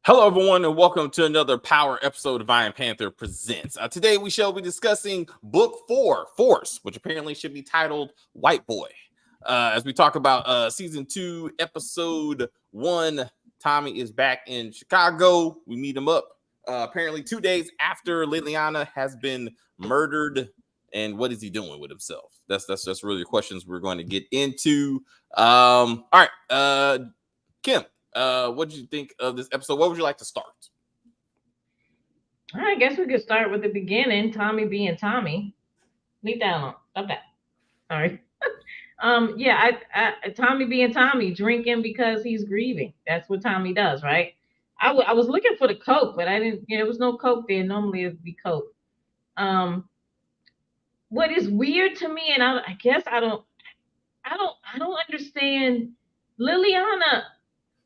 Hello, everyone, and welcome to another Power episode of Iron Panther Presents. Today, we shall be discussing Book 4, Force, which apparently should be titled White Boy. As we talk about Season 2, Episode 1, Tommy is back in Chicago. We meet him up apparently 2 days after Liliana has been murdered. And what is he doing with himself? That's just really the questions we're going to get into. All right, Kim. What did you think of this episode? What would you like to start? I guess we could start with the beginning. Tommy being Tommy. Leave that alone. Stop that. Sorry. Yeah, Tommy being Tommy, drinking because he's grieving. That's what Tommy does, right? I was looking for the Coke, but I didn't. There was no Coke there. Normally it'd be Coke. Um, what is weird to me, and I guess I don't understand. Liliana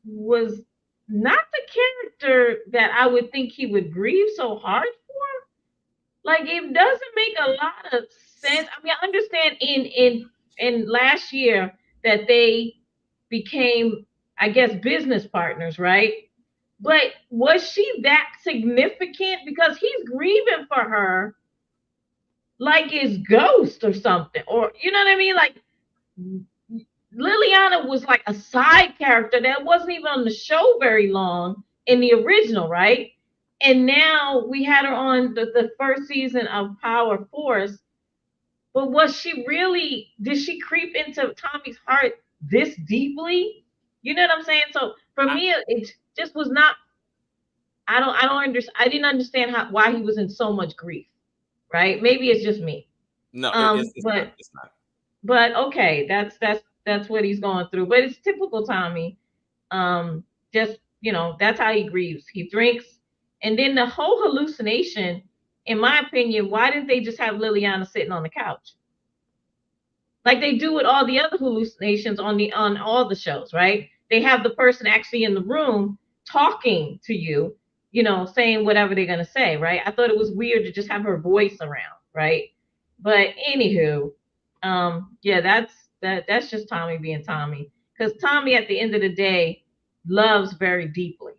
was not the character that I would think he would grieve so hard for. Like it doesn't make a lot of sense. I mean, I understand in last year that they became, I guess, business partners, right? But was she that significant? Because he's grieving for her like it's Ghost or something, or you know what I mean? Like Liliana was like a side character that wasn't even on the show very long in the original, right? And now we had her on the first season of Power Force. But was she really, did she creep into Tommy's heart this deeply? You know what I'm saying? So for I, me, it just was not, I don't understand. I didn't understand why he was in so much grief, right? Maybe it's just me. no, it's not. But It's not. okay, that's what he's going through. But it's typical Tommy. Just that's how he grieves. He drinks, and then the whole hallucination. In my opinion, why didn't they just have Liliana sitting on the couch like they do with all the other hallucinations on all the shows? Right? They have the person actually in the room talking to you, saying whatever they're gonna say. Right? I thought it was weird to just have her voice around. Right? But anywho, yeah, that's just Tommy being Tommy. Because Tommy, at the end of the day, loves very deeply.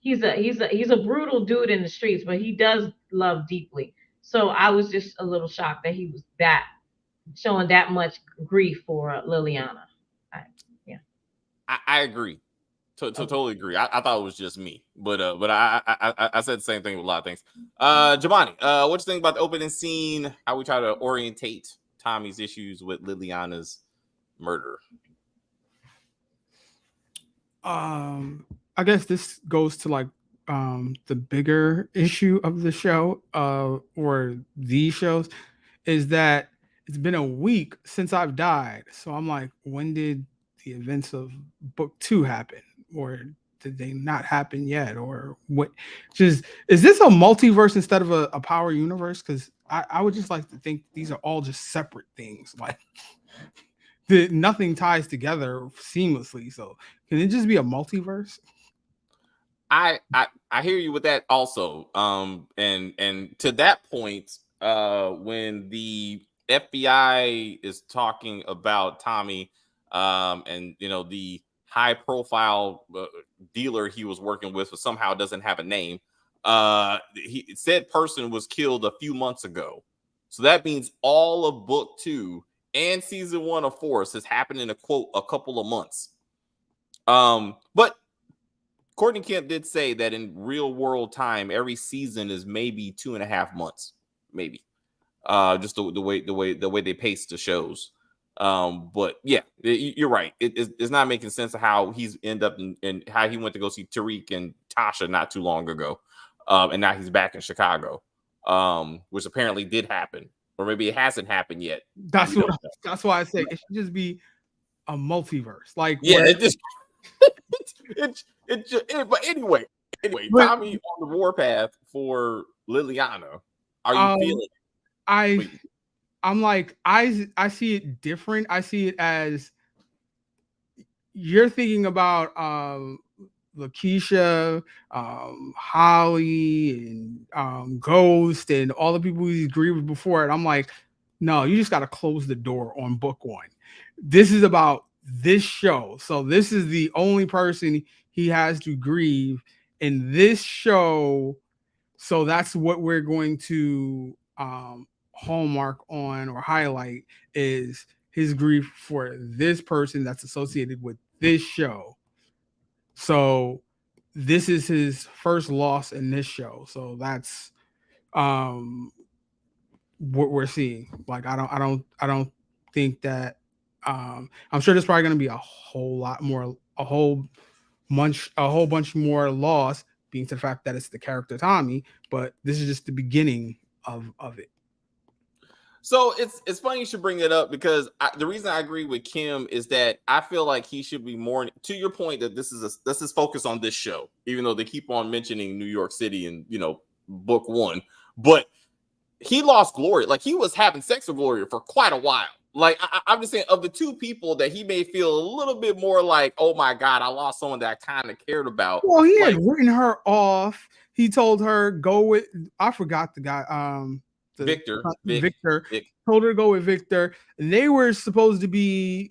He's a brutal dude in the streets, but he does love deeply. So I was just a little shocked that he was that showing that much grief for Liliana. I, yeah. I agree. Okay. Totally agree. I thought it was just me, but I said the same thing with a lot of things. Giovanni, what you think about the opening scene? How we try to orientate Tommy's issues with Liliana's murder? I guess this goes to like the bigger issue of the show, or these shows, is that it's been a week since I've died. So I'm like, when did the events of book two happen? Or did they not happen yet? Or what? Just is this a multiverse instead of a power universe? Because I would just like to think these are all just separate things. Like nothing ties together seamlessly. So can it just be a multiverse? I hear you with that also. And to that point, when the FBI is talking about Tommy, and the high profile dealer he was working with somehow doesn't have a name. He said person was killed a few months ago, so that means all of book 2 and season 1 of Force has happened in a couple of months. But Courtney Kemp did say that in real world time, every season is maybe 2.5 months, maybe. Just the way they pace the shows. But yeah, you're right. It's not making sense of how he's end up and how he went to go see Tariq and Tasha not too long ago, and now he's back in Chicago, which apparently did happen, or maybe it hasn't happened yet. That's what. That's why I say it should just be a multiverse. Like Yeah, where, it just but anyway, but Tommy on the warpath for Liliana. Are you um, feeling? I Wait, I'm like I see it different. I see it as you're thinking about Lakeisha, Holly, and Ghost, and all the people he's agreed with before. And I'm like, no, you just got to close the door on book one. This is about this show. So this is the only person he has to grieve. in this show, so that's what we're going to hallmark on or highlight is his grief for this person that's associated with this show. So this is his first loss in this show. So that's um what we're seeing. Like I don't think that I'm sure there's probably going to be a whole lot more, a whole bunch more loss, being to the fact that it's the character Tommy, but this is just the beginning of it. So it's funny you should bring it up because the reason I agree with Kim is that I feel like he should be more, to your point, that this is focused on this show, even though they keep on mentioning New York City and book one, but he lost Gloria. Like, he was having sex with Gloria for quite a while. Like, I'm just saying, of the two people that he may feel a little bit more like, oh my God, I lost someone that I kind of cared about. Well, he had written her off. He told her go with, I forgot the guy, Victor told her to go with Victor, and they were supposed to be,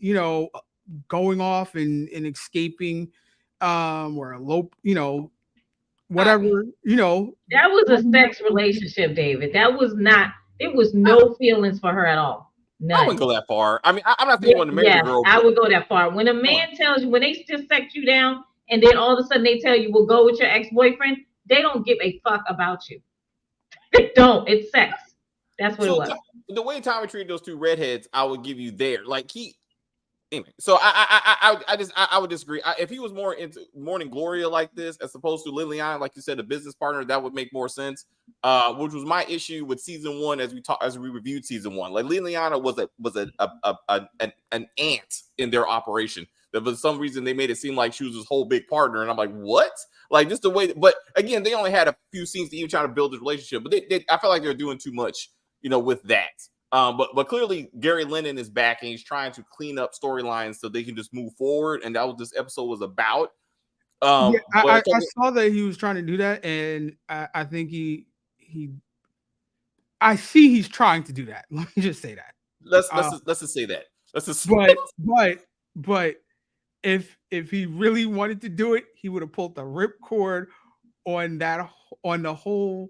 going off and escaping, or elope, whatever, That was a sex relationship, David. That was not. It was no feelings for her at all. None. I wouldn't go that far. I mean, I'm not saying when to marry the girl. I would go that far. When a man tells you, when they just sex you down, and then all of a sudden they tell you, "We'll go with your ex-boyfriend," they don't give a fuck about you. They don't. It's sex. That's what it was. The way Tommy treated those two redheads, I would give you there. Like, anyway, so I would disagree. If he was more into mourning Gloria like this, as opposed to Liliana, like you said, a business partner, that would make more sense. Which was my issue with season one as we reviewed season one. Like, Liliana was an ant in their operation. That for some reason they made it seem like she was this whole big partner, and I'm like, what? Like, just the way. But again, they only had a few scenes to even try to build this relationship. But I felt like they're doing too much, with that. But clearly Gary Lennon is back and he's trying to clean up storylines so they can just move forward. And that was this episode was about. I saw that he was trying to do that, and I think I see he's trying to do that. Let me just say that. Let's just say that. But if he really wanted to do it, he would have pulled the ripcord on the whole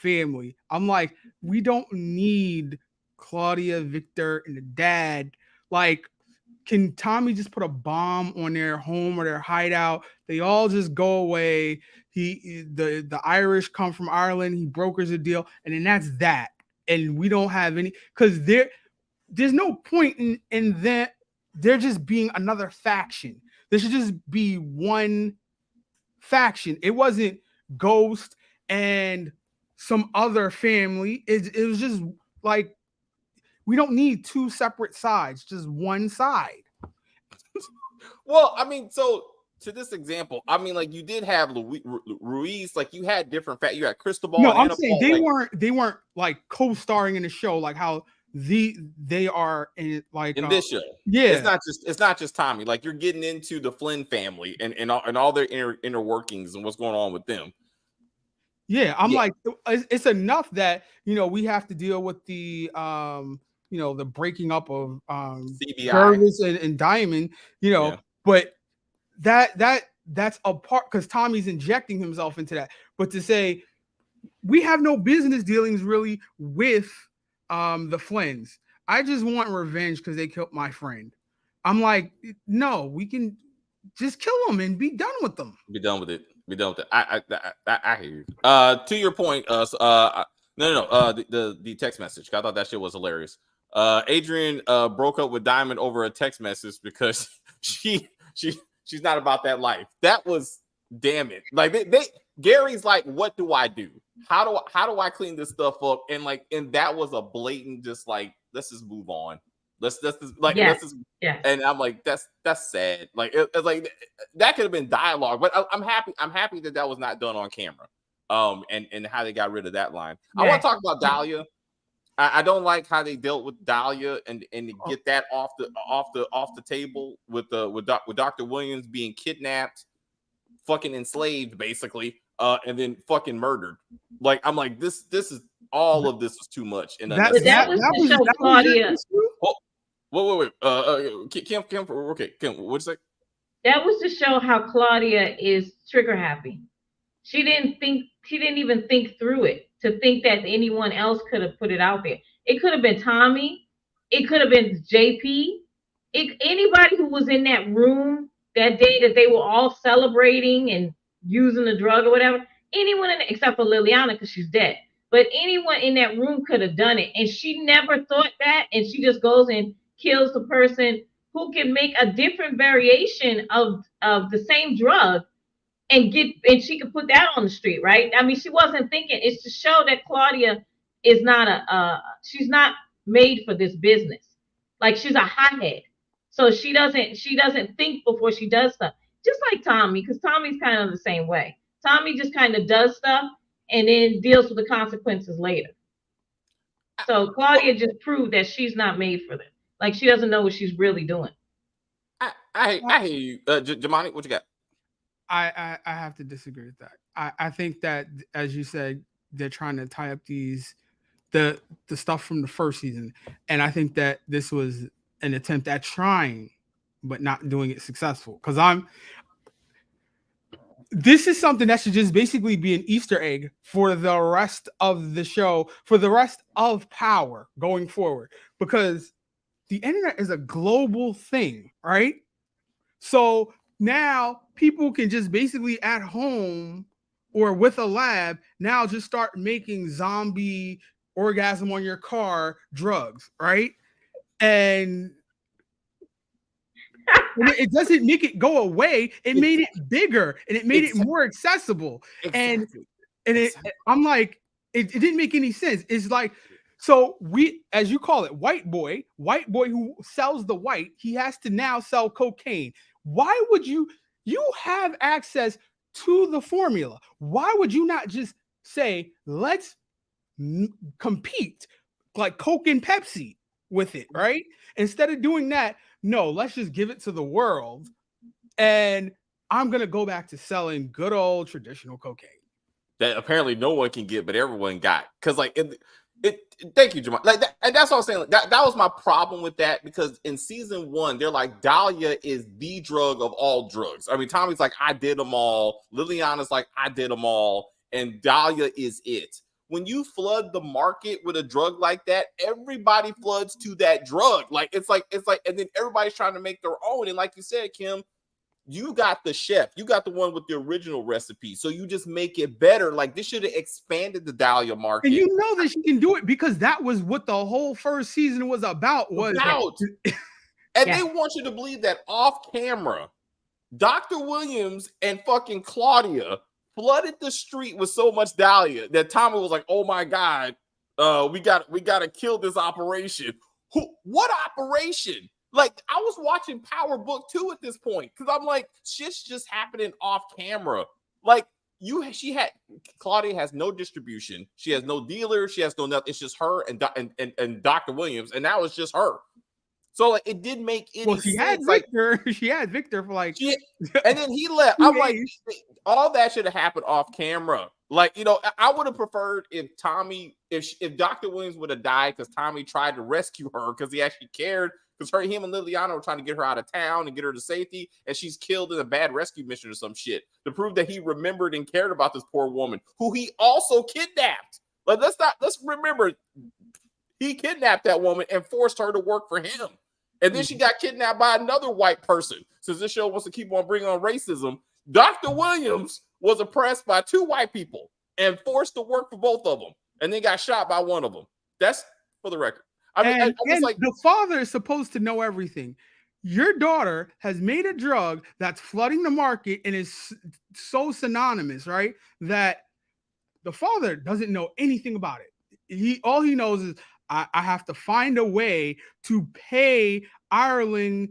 family. I'm like, we don't need Claudia, Victor, and the dad. Like, can Tommy just put a bomb on their home or their hideout? They all just go away. The Irish come from Ireland. He brokers a deal, and then that's that. And we don't have any, because there's no point in that. They're just being another faction. There should just be one faction. It wasn't Ghost and some other family. It was just like, we don't need two separate sides, just one side. Well, I mean, so to this example, I mean, like, you did have Ruiz, like, you had different you had Cristobal. No, I'm saying they weren't like co-starring in the show like how they are in, like, in this show. Yeah, it's not just Tommy. Like, you're getting into the Flynn family and all their inner workings and what's going on with them. Yeah, like, it's enough that we have to deal with the the breaking up of CBI. Jervis and Diamond, but that's a part, because Tommy's injecting himself into that. But to say we have no business dealings really with the Flynns. I just want revenge because they killed my friend. I'm like, no, we can just kill them and be done with them. Be done with it. I hear you. To your point, the text message. I thought that shit was hilarious. Adrian broke up with Diamond over a text message because she's not about that life. That was, damn it. Like, Gary's like, what do I do? How do I clean this stuff up? And that was a blatant, just like, let's just move on. Let's just. And I'm like, that's sad. Like, it's like that could have been dialogue, but I'm happy that was not done on camera. And how they got rid of that line. Yeah. I want to talk about Dahlia. I don't like how they dealt with Dahlia and to get that off the table with Dr. Williams being kidnapped, fucking enslaved, basically, and then fucking murdered. Like, I'm like, this is all of this was too much. And that was the show, Claudia. Wait. Kim, okay, Kim, what'd you say? That was to show how Claudia is trigger happy. She didn't think. She didn't even think through it to think that anyone else could have put it out there. It could have been Tommy. It could have been JP. Anybody who was in that room that day that they were all celebrating and using the drug or whatever. Anyone except for Liliana because she's dead. But anyone in that room could have done it, and she never thought that, and she just goes and kills the person who can make a different variation of the same drug and she could put that on the street, right? I mean, she wasn't thinking. It's to show that Claudia is not she's not made for this business. Like she's a hothead, so she doesn't think before she does stuff. Just like Tommy, because Tommy's kind of the same way. Tommy just kind of does stuff and then deals with the consequences later. So Claudia just proved that she's not made for this. Like she doesn't know what she's really doing. I hear you, Jamani. What you got? I have to disagree with that. I think that, as you said, they're trying to tie up the stuff from the first season, and I think that this was an attempt at trying, but not doing it successful. Because this is something that should just basically be an Easter egg for the rest of the show, for the rest of Power going forward, because the internet is a global thing, right? So now people can just basically at home or with a lab now just start making zombie orgasm on your car drugs, right? And it doesn't make it go away. It made it bigger and it made it more accessible. Exactly. And I'm like, it didn't make any sense. It's like, so we, as you call it, white boy who sells the white, he has to now sell cocaine. Why would you have access to the formula? Why would you not just say, let's compete like Coke and Pepsi with it, right? Instead of doing that, no, let's just give it to the world. And I'm going to go back to selling good old traditional cocaine. That apparently no one can get, but everyone got. Because like thank you, Jamal. Like that, and that's what I'm saying. Like, that was my problem with that, because in season 1, they're like, Dahlia is the drug of all drugs. I mean, Tommy's like, I did them all. Liliana's like, I did them all. And Dahlia is it. When you flood the market with a drug like that, everybody floods to that drug. Like it's like, and then everybody's trying to make their own. And like you said, Kim, you got the chef, you got the one with the original recipe, so you just make it better. Like this should have expanded the Dahlia market. And you know that she can do it because that was what the whole first season was about. And they want you to believe that off camera, Dr. Williams and fucking Claudia flooded the street with so much Dahlia that Tommy was like, "Oh my god, we got to kill this operation." What operation? Like, I was watching Power Book 2 at this point because I'm like, shit's just happening off camera. Like, Claudia has no distribution. She has no dealer. She has no nothing. It's just her and Dr. Williams. And now it's just her. So, like, it didn't make any sense. Had Victor. She had Victor for like... and then he left. I'm like, all that should have happened off camera. Like, you know, I would have preferred if Dr. Williams would have died because Tommy tried to rescue her because he actually cared. Because him and Liliana were trying to get her out of town and get her to safety, and she's killed in a bad rescue mission or some shit to prove that he remembered and cared about this poor woman who he also kidnapped. Like, let's remember, he kidnapped that woman and forced her to work for him. And then she got kidnapped by another white person. Since this show wants to keep on bringing on racism, Dr. Williams was oppressed by 2 white people and forced to work for both of them, and then got shot by one of them. That's for the record. I mean, and like, the father is supposed to know everything. Your daughter has made a drug that's flooding the market and is so synonymous, right? That the father doesn't know anything about it. All he knows is I have to find a way to pay Ireland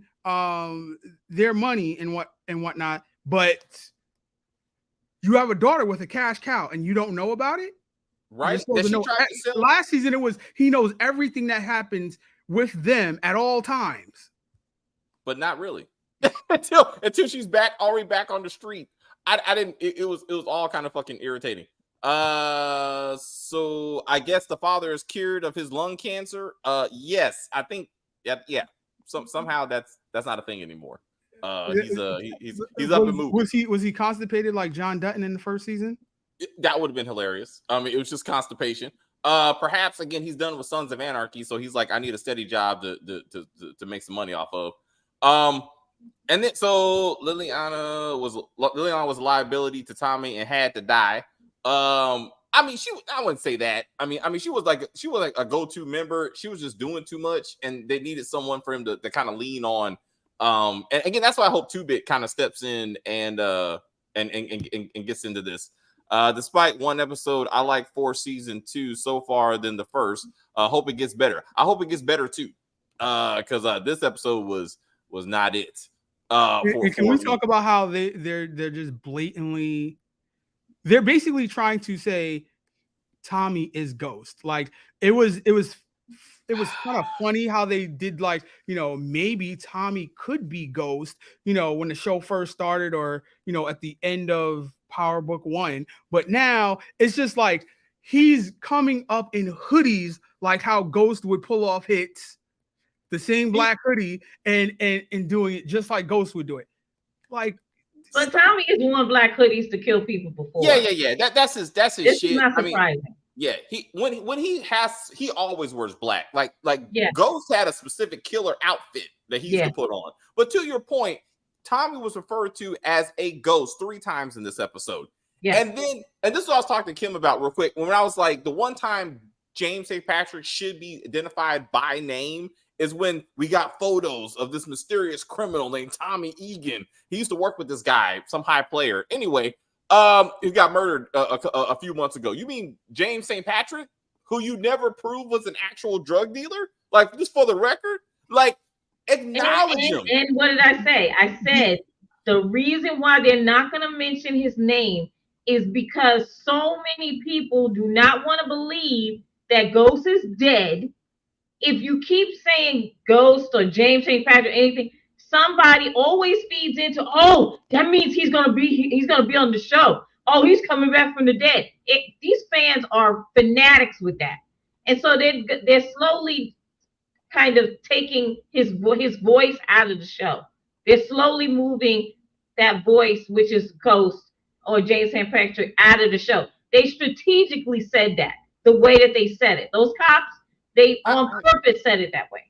their money and whatnot. But you have a daughter with a cash cow and you don't know about it? Right. Last season, it was he knows everything that happens with them at all times, but not really until she's already back on the street. I didn't. It was all kind of fucking irritating. So I guess the father is cured of his lung cancer. Yes, I think. Yeah. Somehow that's not a thing anymore. He's up and moving. Was he constipated like John Dutton in the first season? That would have been hilarious. I mean, it was just constipation. Perhaps again, he's done with Sons of Anarchy, so he's like, I need a steady job to make some money off of. And then so Liliana was a liability to Tommy and had to die. I mean, I wouldn't say that. I mean, she was like a go-to member. She was just doing too much, and they needed someone for him to kind of lean on. And again, that's why I hope 2-Bit kind of steps in and gets into this. Despite one episode, I like 4 season 2 so far than the first. Hope it gets better. I hope it gets better too, because this episode was not it. Can we talk about how they're just blatantly, they're basically trying to say Tommy is Ghost. Like it was kind of funny how they did, like, you know, maybe Tommy could be Ghost, you know, when the show first started, or, you know, at the end of Power Book 1. But now it's just like he's coming up in hoodies, like how Ghost would pull off hits, the same black hoodie, and doing it just like Ghost would do it. Like, but Tommy has worn black hoodies to kill people before. Yeah. That's his this shit. Is not surprising. Yeah, he always wears black. Like yeah. Ghost had a specific killer outfit that he used to put on. But to your point, Tommy was referred to as a ghost 3 times in this episode. Yeah. And this is what I was talking to Kim about real quick. When I was like, the one time James St. Patrick should be identified by name is when we got photos of this mysterious criminal named Tommy Egan. He used to work with this guy, some high player. Anyway, he got murdered a few months ago. You mean James St. Patrick, who you never proved was an actual drug dealer? Like, just for the record, like, acknowledge him. And what did I say? I said the reason why they're not going to mention his name is because so many people do not want to believe that Ghost is dead. If you keep saying Ghost or James St. Patrick, anything, somebody always feeds into, oh, that means he's gonna be on the show. Oh, he's coming back from the dead. These fans are fanatics with that, and so they're slowly kind of taking his voice out of the show. They're slowly moving that voice, which is Ghost or James St. Patrick, out of the show. They strategically said that the way that they said it. Those cops, they on purpose said it that way.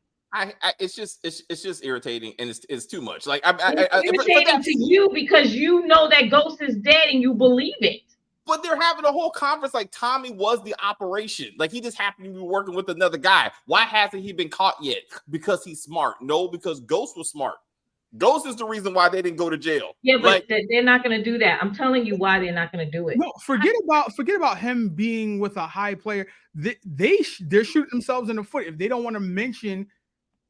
It's just irritating, and it's too much. Like it's irritating to you because you know that Ghost is dead and you believe it. But they're having a whole conference like Tommy was the operation. Like he just happened to be working with another guy. Why hasn't he been caught yet? Because he's smart. No, because Ghost was smart. Ghost is the reason why they didn't go to jail. Yeah, but they're not going to do that. I'm telling you why they're not going to do it. No, forget about him being with a high player. They're shooting themselves in the foot if they don't want to mention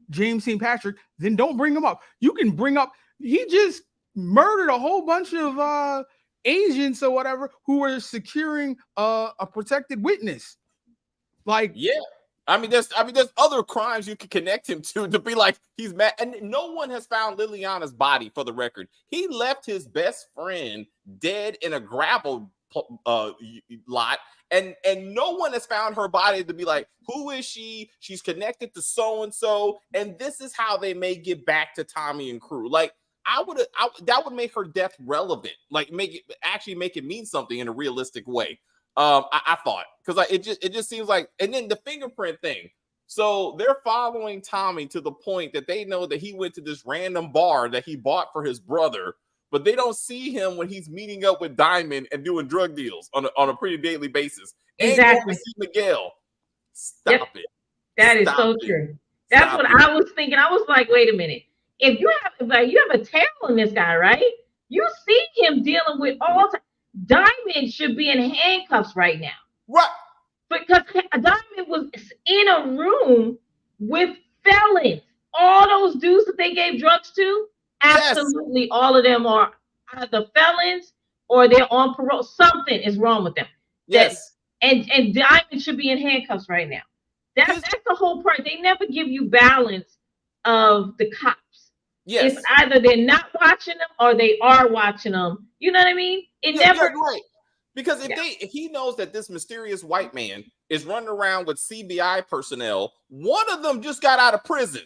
James St. Patrick. Then don't bring him up. You can bring up, he just murdered a whole bunch of agents or whatever who were securing a protected witness. Like, yeah. I mean, there's other crimes you could connect him to be like he's mad, and no one has found Liliana's body. For the record, he left his best friend dead in a gravel lot, and no one has found her body to be like, who is she? She's connected to so and so, and this is how they may get back to Tommy and crew. Like, that would make her death relevant, like make it mean something in a realistic way. I thought, because it just seems like, and then the fingerprint thing. So they're following Tommy to the point that they know that he went to this random bar that he bought for his brother, but they don't see him when he's meeting up with Diamond and doing drug deals on a pretty daily basis. Exactly. And going to see Miguel. Stop it. That is so true. That's what I was thinking. I was like, wait a minute. If you have a tail on this guy, right? You see him dealing with all time. Diamond should be in handcuffs right now. Right. Because Diamond was in a room with felons. All those dudes that they gave drugs to, absolutely all of them are either felons or they're on parole. Something is wrong with them. Yes. And Diamond should be in handcuffs right now. That's the whole part. They never give you balance of the cops. Yes. It's either they're not watching them or they are watching them. You know what I mean? Never. Right. Because if he knows that this mysterious white man is running around with CBI personnel, one of them just got out of prison.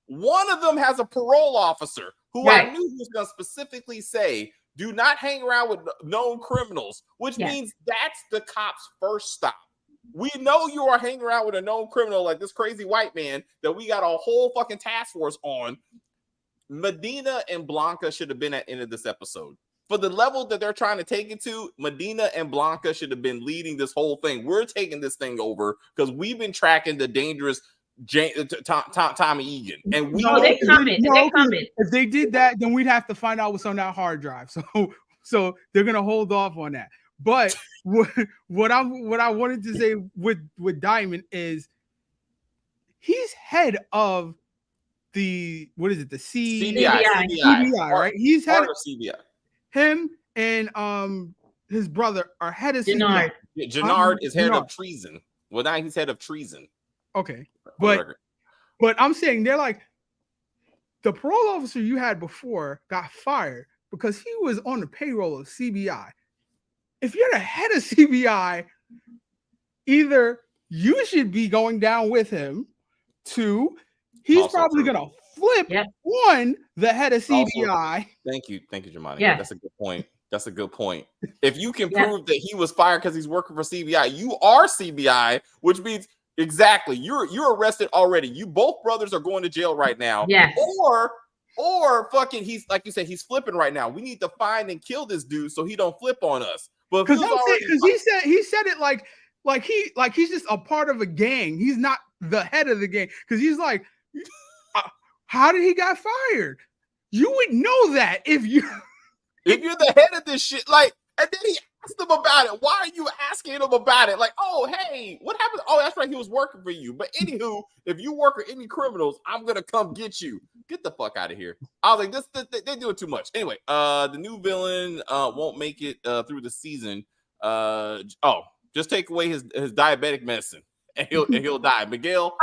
One of them has a parole officer who I knew was going to specifically say, do not hang around with known criminals, which means that's the cop's first stop. We know you are hanging around with a known criminal like this crazy white man that we got a whole fucking task force on. Medina and Blanca should have been at the end of this episode. For the level that they're trying to take it to, Medina and Blanca should have been leading this whole thing. We're taking this thing over because we've been tracking the dangerous Tommy Egan. And we they coming. If they did that, then we'd have to find out what's on that hard drive. So they're gonna hold off on that. But what I wanted to say with Diamond is he's head of the CBI, right? He's head of CBI. Him and his brother are head of CBI. Jannard is head of treason. Well, now he's head of treason. Okay, but I'm saying they're like the parole officer you had before got fired because he was on the payroll of CBI. If you're the head of CBI, either you should be going down with him. Two, he's also probably going to flip on the head of CBI. Also, thank you, Jemani. Yeah. That's a good point. If you can prove that he was fired because he's working for CBI, you are CBI, which means exactly you're arrested already. You both brothers are going to jail right now. Yeah. Or fucking he's like you said, he's flipping right now. We need to find and kill this dude so he don't flip on us. But because he said it like he's just a part of a gang. He's not the head of the gang because he's like, how did he got fired? You would know that if you're the head of this shit. Like, and then he asked him about it. Why are you asking him about it? Like, oh hey, what happened? Oh, that's right, he was working for you. But anywho, if you work with any criminals, I'm gonna come get you. Get the fuck out of here. I was like, they're doing too much. Anyway, the new villain won't make it through the season. Just take away his diabetic medicine and he'll die. Miguel,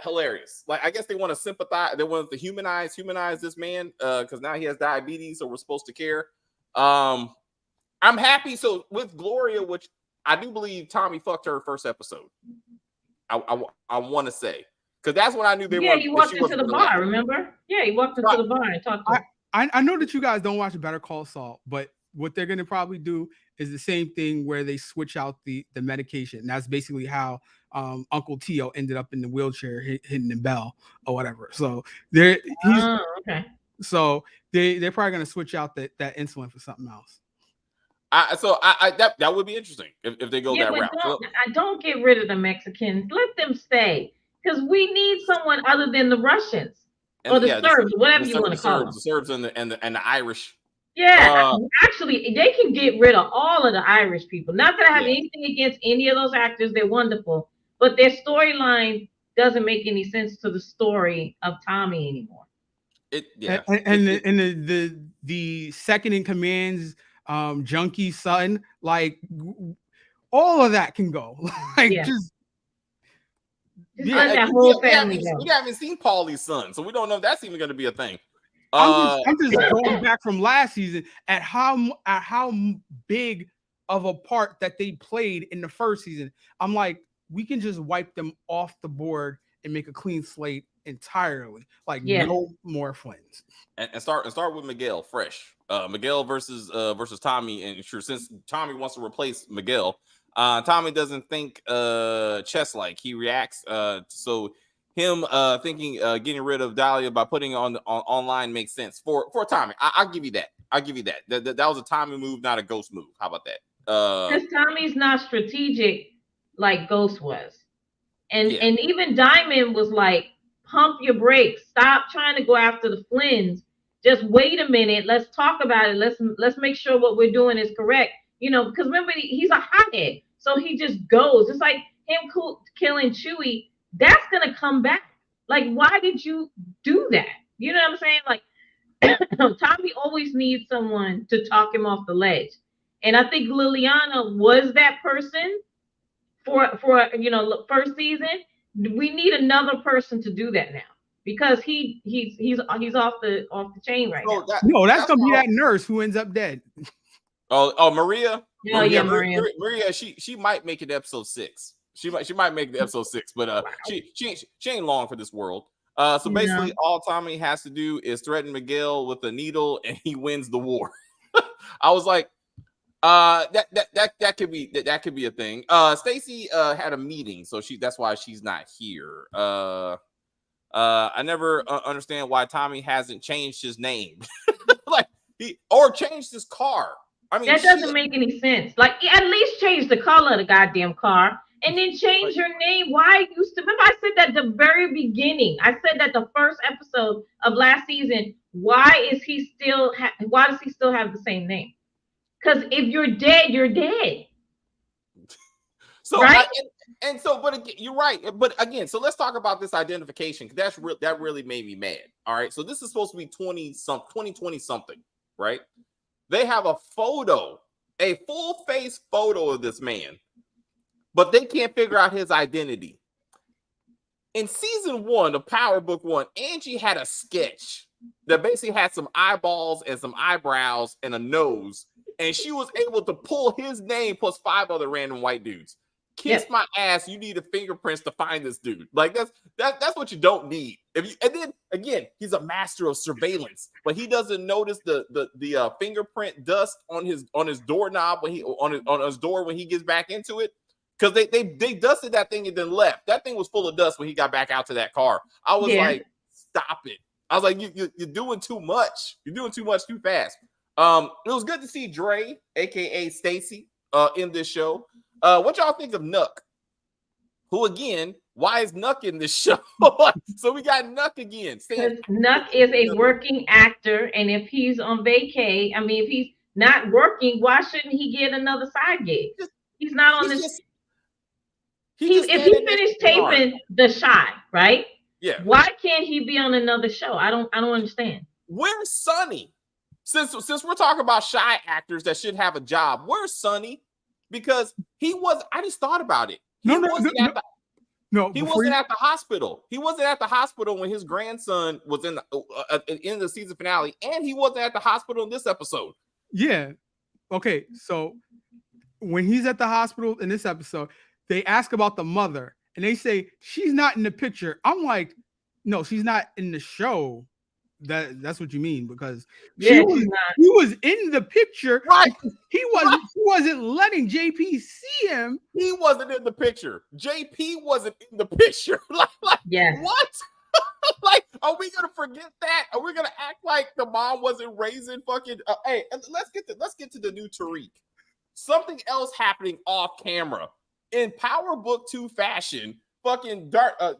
hilarious. Like, I guess they want to sympathize. They want to humanize this man because now he has diabetes, so we're supposed to care. I'm happy. So with Gloria, which I do believe Tommy fucked her first episode. I want to say. Because that's when I knew they were. Yeah, he walked into the bar, remember? Yeah, he walked into the bar and talked to him. I know that you guys don't watch Better Call Saul, but what they're going to probably do is the same thing where they switch out the medication. And that's basically how Uncle Tio ended up in the wheelchair hitting the bell or whatever. So they're So they're probably going to switch out that insulin for something else. That would be interesting if they go that route. Don't get rid of the Mexicans. Let them stay. Because we need someone other than the Russians or the Serbs, whatever you want to call them. The Serbs and the Irish. Yeah, actually, they can get rid of all of the Irish people. Not that I have anything against any of those actors; they're wonderful, but their storyline doesn't make any sense to the story of Tommy anymore. The second in command's junkie son, like all of that can go. We haven't seen Paulie's son, so we don't know if that's even going to be a thing. I'm just going back from last season at how big of a part that they played in the first season. I'm like, we can just wipe them off the board and make a clean slate entirely. Like no more Flynns. And start with Miguel fresh. Miguel versus Tommy, and sure, since Tommy wants to replace Miguel. Tommy doesn't think chess like. He reacts. So him thinking getting rid of Dahlia by putting on online makes sense for Tommy. I'll give you that. That was a Tommy move, not a Ghost move. How about that? Because Tommy's not strategic like Ghost was, and even Diamond was like, pump your brakes. Stop trying to go after the Flynns. Just wait a minute. Let's talk about it. Let's make sure what we're doing is correct. You know, because remember, he's a hothead. So he just goes. It's like him killing Chewie. That's going to come back. Like, why did you do that? You know what I'm saying? Like, Tommy always needs someone to talk him off the ledge. And I think Liliana was that person for first season. We need another person to do that now because he's off the chain right now. That's going to be that nurse who ends up dead. Oh, Maria. Maria. Maria, she might make it episode 6. She might make the episode 6, but she ain't long for this world. So basically, all Tommy has to do is threaten Miguel with a needle, and he wins the war. I was like, that could be a thing. Stacy had a meeting, so that's why she's not here. I never understand why Tommy hasn't changed his name, like or changed his car. I mean, that doesn't make any sense. Like, at least change the color of the goddamn car, and then change your name. Why you still? Remember, I said that at the very beginning. I said that the first episode of last season. Why is he still? Why does he still have the same name? Because if you're dead, you're dead. So right. But again, you're right. But again, so let's talk about this identification, because that really made me mad. All right. So this is supposed to be 2020 something, right? They have a photo, a full face photo of this man, but they can't figure out his identity. In season 1 of Power Book 1, Angie had a sketch that basically had some eyeballs and some eyebrows and a nose, and she was able to pull his name plus 5 other random white dudes. Kiss my ass, you need a fingerprints to find this dude. Like that's what you don't need. And then again, he's a master of surveillance, but he doesn't notice the fingerprint dust on his doorknob when on his door when he gets back into it. Because they dusted that thing and then left. That thing was full of dust when he got back out to that car. I was like, stop it. I was like, you're doing too much. You're doing too much too fast. It was good to see Dre, aka Stacy, in this show. What y'all think of Nuck? Who again? Why is Nuck in this show? So we got Nuck again. Nuck is a working actor, and if he's on vacay, I mean, if he's not working, why shouldn't he get another side gig? He's not on this. If he finished taping The Shy, right? Yeah. Why can't he be on another show? I don't understand. Where's Sonny? Since we're talking about shy actors that should have a job, where's Sonny? Because he was. I just thought about it. He wasn't at the hospital. He wasn't at the hospital when his grandson was in the season finale, and he wasn't at the hospital in this episode. Yeah. Okay. So when he's at the hospital in this episode, they ask about the mother, and they say she's not in the picture. I'm like, no, she's not in the show. That's what you mean, because she was in the picture, right? He wasn't letting JP see him. He wasn't in the picture. JP wasn't in the picture. like what? Like, are we gonna forget that? Are we gonna act like the mom wasn't raising fucking? Hey, let's get to the new Tariq. Something else happening off camera in Power Book 2 fashion. Fucking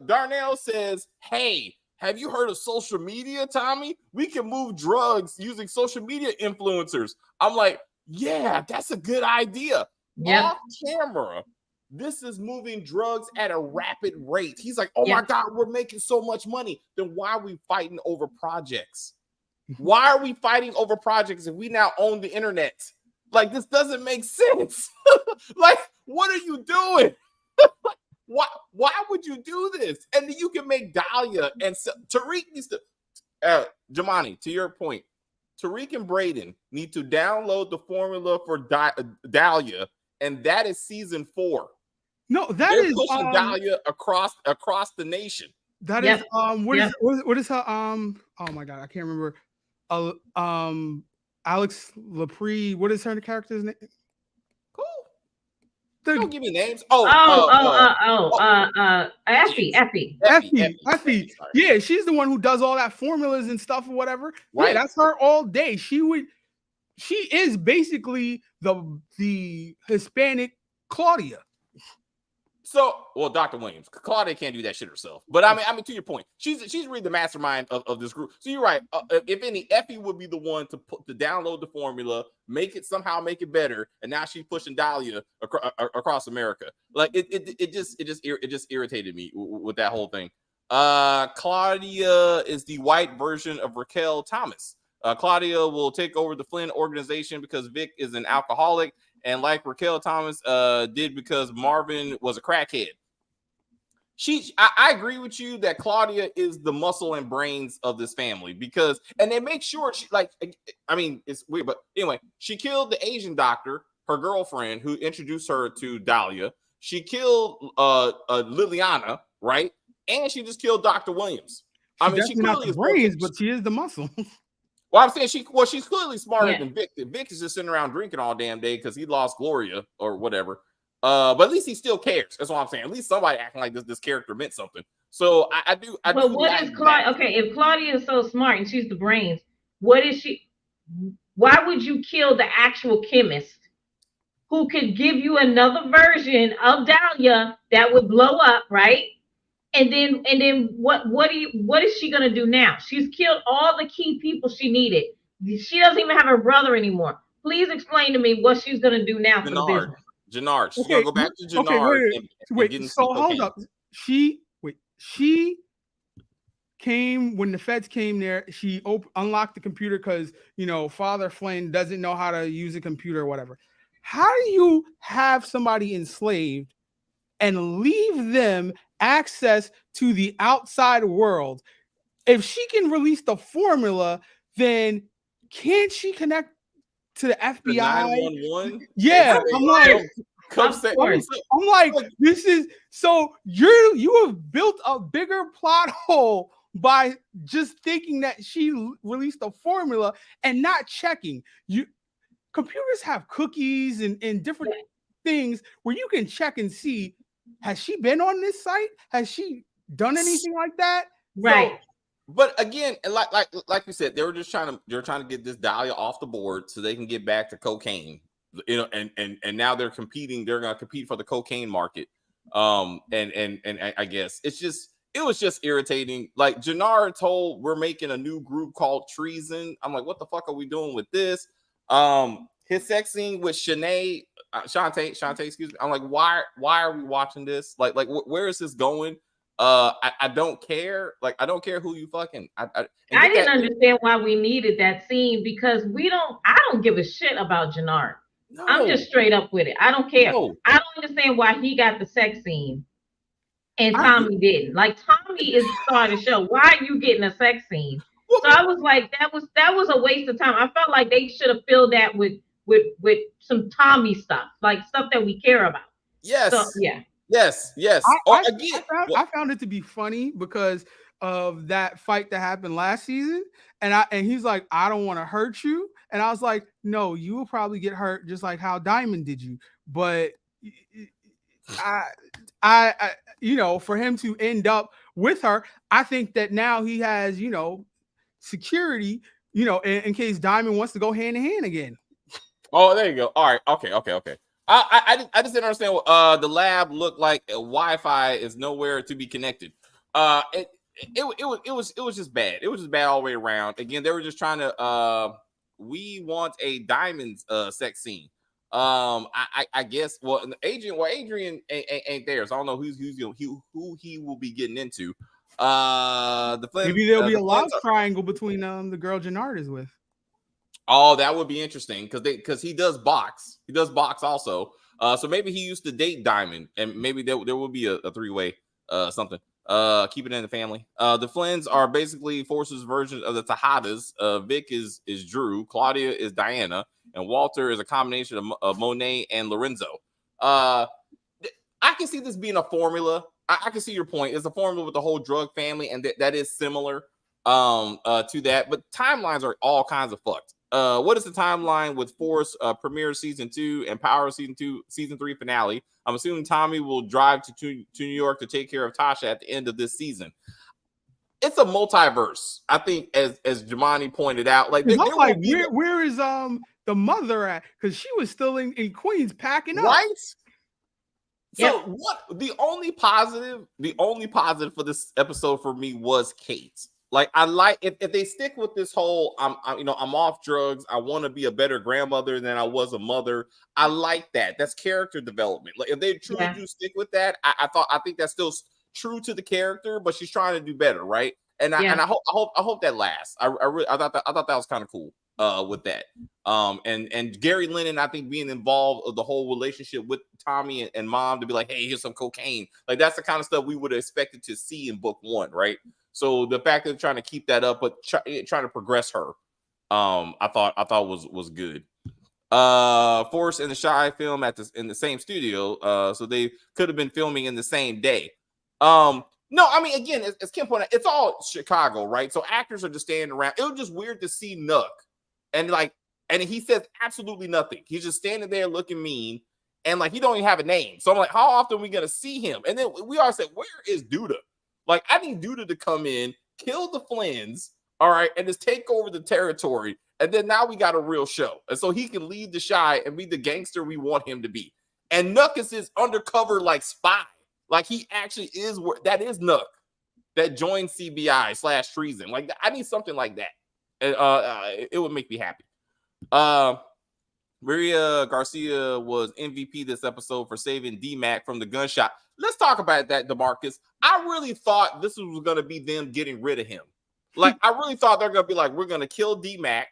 Darnell says, "Hey, have you heard of social media, Tommy? We can move drugs using social media influencers." I'm like, yeah, that's a good idea. Yep. Off camera, this is moving drugs at a rapid rate. He's like, oh my God, we're making so much money. Then why are we fighting over projects? Why are we fighting over projects if we now own the internet? Like, this doesn't make sense. Like, what are you doing? Why would you do this? And then you can make Dahlia and Tariq needs to Jamani, to your point, Tariq and Braden need to download the formula for Dahlia, and that is season 4. No, they're pushing Dahlia across the nation. That is what is her oh my God, I can't remember. Alex Lepre, what is her character's name? Don't give me names. Effie. Yeah, she's the one who does all that formulas and stuff or whatever. Right. Yeah, that's her all day. She is basically the Hispanic Claudia. So, well, Dr. Williams, Claudia can't do that shit herself. But I mean, to your point, she's really the mastermind of this group. So you're right. If any, Effie would be the one to download the formula, make it better, and now she's pushing Dahlia across America. Like it just irritated me with that whole thing. Claudia is the white version of Raquel Thomas. Claudia will take over the Flynn organization because Vic is an alcoholic. And like Raquel Thomas did because Marvin was a crackhead. I agree with you that Claudia is the muscle and brains of this family and they make sure it's weird, but anyway, she killed the Asian doctor, her girlfriend, who introduced her to Dahlia. She killed Liliana, right? And she just killed Dr. Williams. I mean, she definitely not clearly the is more. brains, but she is the muscle. Well, I'm saying she's clearly smarter Yeah. than Vic. Vic is just sitting around drinking all damn day because he lost Gloria or whatever. But at least he still cares. That's what I'm saying. At least somebody acting like this character meant something. So I do But what like is that. Claudia? Okay, if Claudia is so smart and she's the brains, what is she? Why would you kill the actual chemist who could give you another version of Dahlia that would blow up, right? And then what is she gonna do now? She's killed all the key people she needed. She doesn't even have her brother anymore. Please explain to me what she's gonna do now for the Jannard. business. Jannard. She's gonna Okay, go back to okay, Jannard and get into some So hold cocaine. up. She came when the feds came there. She unlocked the computer because Father Flynn doesn't know how to use a computer or whatever. How do you have somebody enslaved and leave them access to the outside world? If she can release the formula, then can't she connect to the The FBI? 911. Yeah, I'm like, I'm like, this is so you have built a bigger plot hole by just thinking that she released a formula and not checking. Computers have cookies and different things where you can check and see, has she been on this site? Has she done anything like that? Right. So, but again, like you said, they're trying to get this Dahlia off the board so they can get back to cocaine. And now they're competing. They're going to compete for the cocaine market. And I guess it was just irritating. Like Jannard told, we're making a new group called Treason. I'm like, what the fuck are we doing with this? His sex scene with Shantae, excuse me. I'm like, why are we watching this? Like where is this going? I don't care. Like, I don't care who you fucking. I didn't understand why we needed that scene because I don't give a shit about Jannard. No. I'm just straight up with it. I don't care. No. I don't understand why he got the sex scene and Tommy didn't. Like, Tommy is the star of the show. Why are you getting a sex scene? So I was like, that was a waste of time. I felt like they should have filled that with some Tommy stuff, like stuff that we care about. Yes. So, yeah. Yes. I found it to be funny because of that fight that happened last season, and he's like, I don't want to hurt you, and I was like, no, you will probably get hurt just like how Diamond did you, but I for him to end up with her, I think that now he has security, in case Diamond wants to go hand in hand again. Oh, there you go. All right. Okay. I just didn't understand what the lab looked like. Wi-Fi is nowhere to be connected. It was just bad. It was just bad all the way around. Again, they were just trying to we want a Diamond sex scene. I guess Adrian ain't there, so I don't know who he will be getting into. Maybe there'll be a love triangle between the girl Jannard is with. Oh, that would be interesting because he does box. He does box also. So maybe he used to date Diamond, and maybe there will be a three-way something. Keep it in the family. The Flynn's are basically Force's version of the Tejadas. Vic is Drew, Claudia is Diana, and Walter is a combination of Monet and Lorenzo. I can see this being a formula. I can see your point. It's a formula with the whole drug family, and that is similar to that. But timelines are all kinds of fucked. What is the timeline with Force premiere season 2 and Power season 3 finale? I'm assuming Tommy will drive to New York to take care of Tasha at the end of this season. It's a multiverse, I think, as Jemani pointed out. Like, where is the mother at? Because she was still in Queens packing up, right? So what? The only positive for this episode for me was Kate. Like, I like if they stick with this whole I'm off drugs. I want to be a better grandmother than I was a mother. I like that. That's character development. Like, if they truly do stick with that, I think that's still true to the character, but she's trying to do better, right? And I hope that lasts. I thought that was kind of cool with that. And Gary Lennon, I think, being involved of the whole relationship with Tommy and Mom to be like, hey, here's some cocaine. Like, that's the kind of stuff we would have expected to see in book 1, right? So the fact that they're trying to keep that up, but trying to progress her, I thought was good. Force and the Shy film in the same studio, so they could have been filming in the same day. No, I mean, again, as Kim pointed out, it's all Chicago, right? So actors are just standing around. It was just weird to see Nook, and he says absolutely nothing. He's just standing there looking mean, and like he don't even have a name. So I'm like, how often are we gonna see him? And then we all said, where is Duda? Like, I need Duda to come in, kill the Flynns, all right, and just take over the territory. And then now we got a real show, and so he can lead the Shy and be the gangster we want him to be. And Nook is his undercover like spy. Like he actually is that is Nook that joined CBI/treason. Like I need something like that. It would make me happy. Maria Garcia was MVP this episode for saving D-Mac from the gunshot. Let's talk about that, DeMarcus. I really thought this was going to be them getting rid of him. Like I really thought they're going to be like, we're going to kill D-Mac,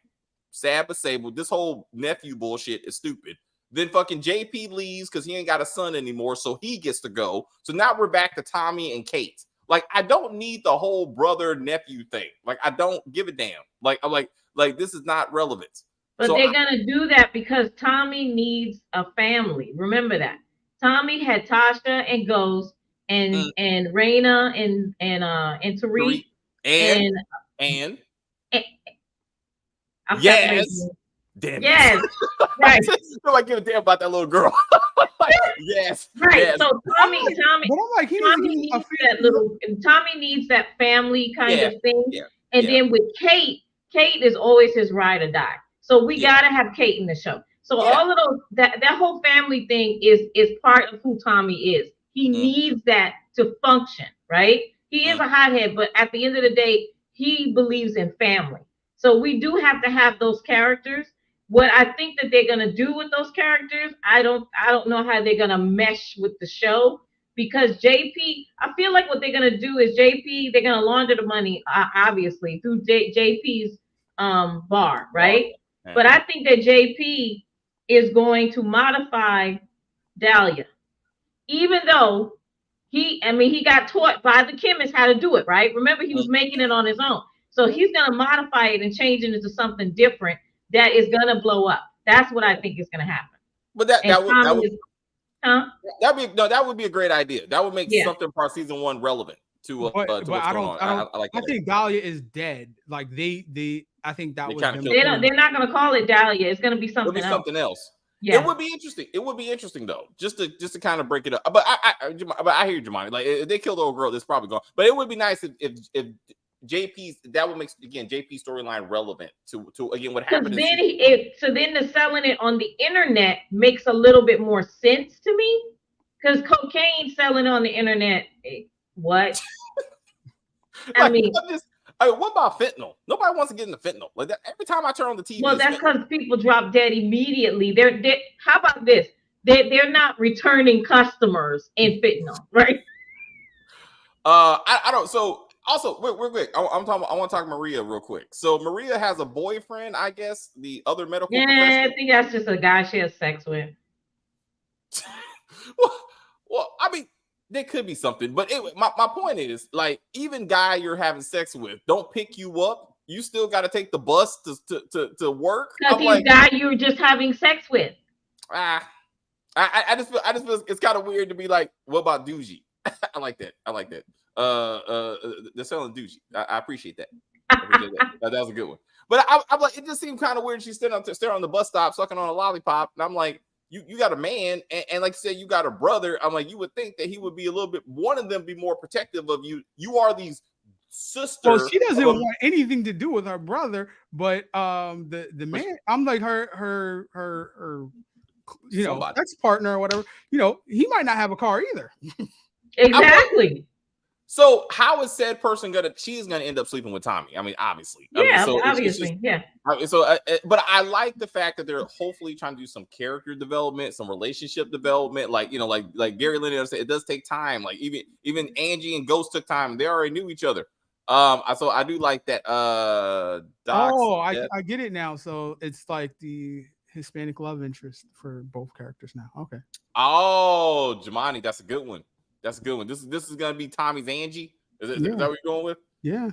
sad but sable. This whole nephew bullshit is stupid. Then fucking JP leaves because he ain't got a son anymore, so he gets to go. So now we're back to Tommy and Kate. Like, I don't need the whole brother-nephew thing. Like, I don't give a damn. Like, I'm like this is not relevant. But they're gonna do that because Tommy needs a family. Remember that. Tommy had Tasha and Ghost and Raina and Tariq and yes. Damn yes, right. Nobody give a damn about that little girl. Yes, right. Yes. So Tommy needs that family kind of thing. And then with Kate is always his ride or die. So we gotta have Kate in the show. So all of those that whole family thing is part of who Tommy is. He needs that to function, right? He is a hothead, but at the end of the day, he believes in family. So we do have to have those characters. What I think that they're gonna do with those characters, I don't know how they're gonna mesh with the show, because JP, I feel like what they're gonna do is they're gonna launder the money obviously through JP's bar, right? Okay. But I think that JP is going to modify Dahlia, even though he got taught by the chemist how to do it, right? Remember, he was making it on his own. So he's going to modify it and change it into something different that is going to blow up. That's what I think is going to happen. But that would be a great idea. That would make something for season 1 relevant to what's going on. I think Dahlia is dead. Like I think that was they're not going to call it Dahlia. It's going to be something else. Yeah. It would be interesting. It would be interesting though, just to kind of break it up. But I hear you, Jamani. Like if they kill the old girl, it's probably gone. But it would be nice if JP's, that would make JP's storyline relevant to again what happened. Then the selling it on the internet makes a little bit more sense to me, because cocaine selling on the internet, what? What about fentanyl? Nobody wants to get into fentanyl. Like that, every time I turn on the TV. Well, that's because people drop dead immediately. How about this? They're not returning customers in fentanyl, right? I don't. So. Also, we're quick. I want to talk Maria real quick. So Maria has a boyfriend, I guess. The other medical professional. I think that's just a guy she has sex with. well, I mean, there could be something, but my point is, like, even guy you're having sex with don't pick you up. You still got to take the bus to work. Because he's guy you're just having sex with. I just feel it's kind of weird to be like, what about Doogie? I like that. They're selling douche. I appreciate that. That was a good one. But I'm like, it just seemed kind of weird. She's staring on the bus stop, sucking on a lollipop, and I'm like, you got a man, and like you said, you got a brother. I'm like, you would think that he would be a little bit, one of them be more protective of you. You are these sisters. Well, she doesn't want anything to do with her brother, but the man, I'm like her ex partner or whatever. He might not have a car either. Exactly. So how is said person she's gonna end up sleeping with Tommy? I mean, obviously. Obviously. But I like the fact that they're hopefully trying to do some character development, some relationship development. Like Gary Linear said, it does take time. Like even Angie and Ghost took time. They already knew each other. So I do like that. I get it now. So it's like the Hispanic love interest for both characters now. Okay. Oh, Jamani, that's a good one. That's a good one. This is gonna be Tommy's Angie. Is that what you're going with? Yeah.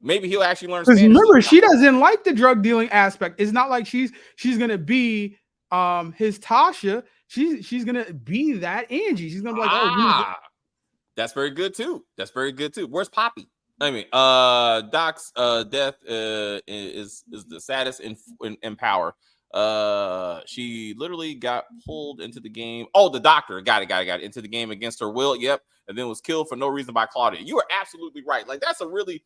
Maybe he'll actually learn Spanish. Remember, she doesn't like the drug dealing aspect. It's not like she's gonna be his Tasha. She's gonna be that Angie. She's gonna be like, That's very good too. That's very good too. Where's Poppy? I mean, Doc's death is the saddest in Power. She literally got pulled into the game. Oh, the doctor got it into the game against her will. Yep, and then was killed for no reason by Claudia. You are absolutely right. Like that's a really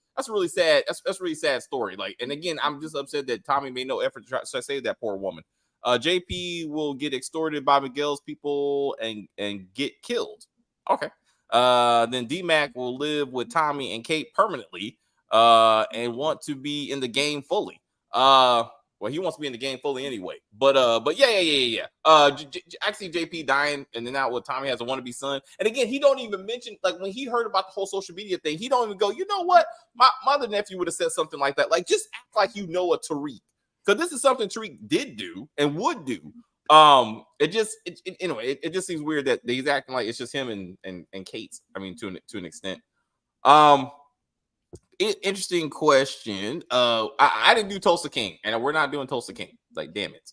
sad really sad story. Like, and again, I'm just upset that Tommy made no effort to try to save that poor woman. JP will get extorted by Miguel's people and get killed. Okay. Then D-Mac will live with Tommy and Kate permanently and want to be in the game fully. Well, he wants to be in the game fully anyway. But yeah. I see JP dying, and then now what? Tommy has a wannabe son, and again, he don't even mention like when he heard about the whole social media thing, he don't even go, you know what? My other nephew would have said something like that. Like, just act like you know a Tariq, because this is something Tariq did do and would do. It just seems weird that he's acting like it's just him and Kate. I mean, to an extent. Interesting question. I didn't do Tulsa King, and we're not doing Tulsa King. Like, damn it.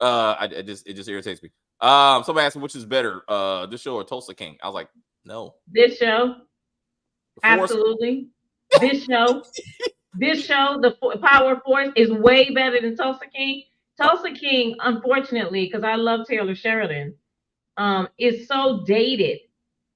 It just irritates me. Somebody asked me which is better, this show or Tulsa King. I was like, no. This show, absolutely. This show, the Power Force is way better than Tulsa King. Tulsa King, unfortunately, because I love Taylor Sheridan, is so dated.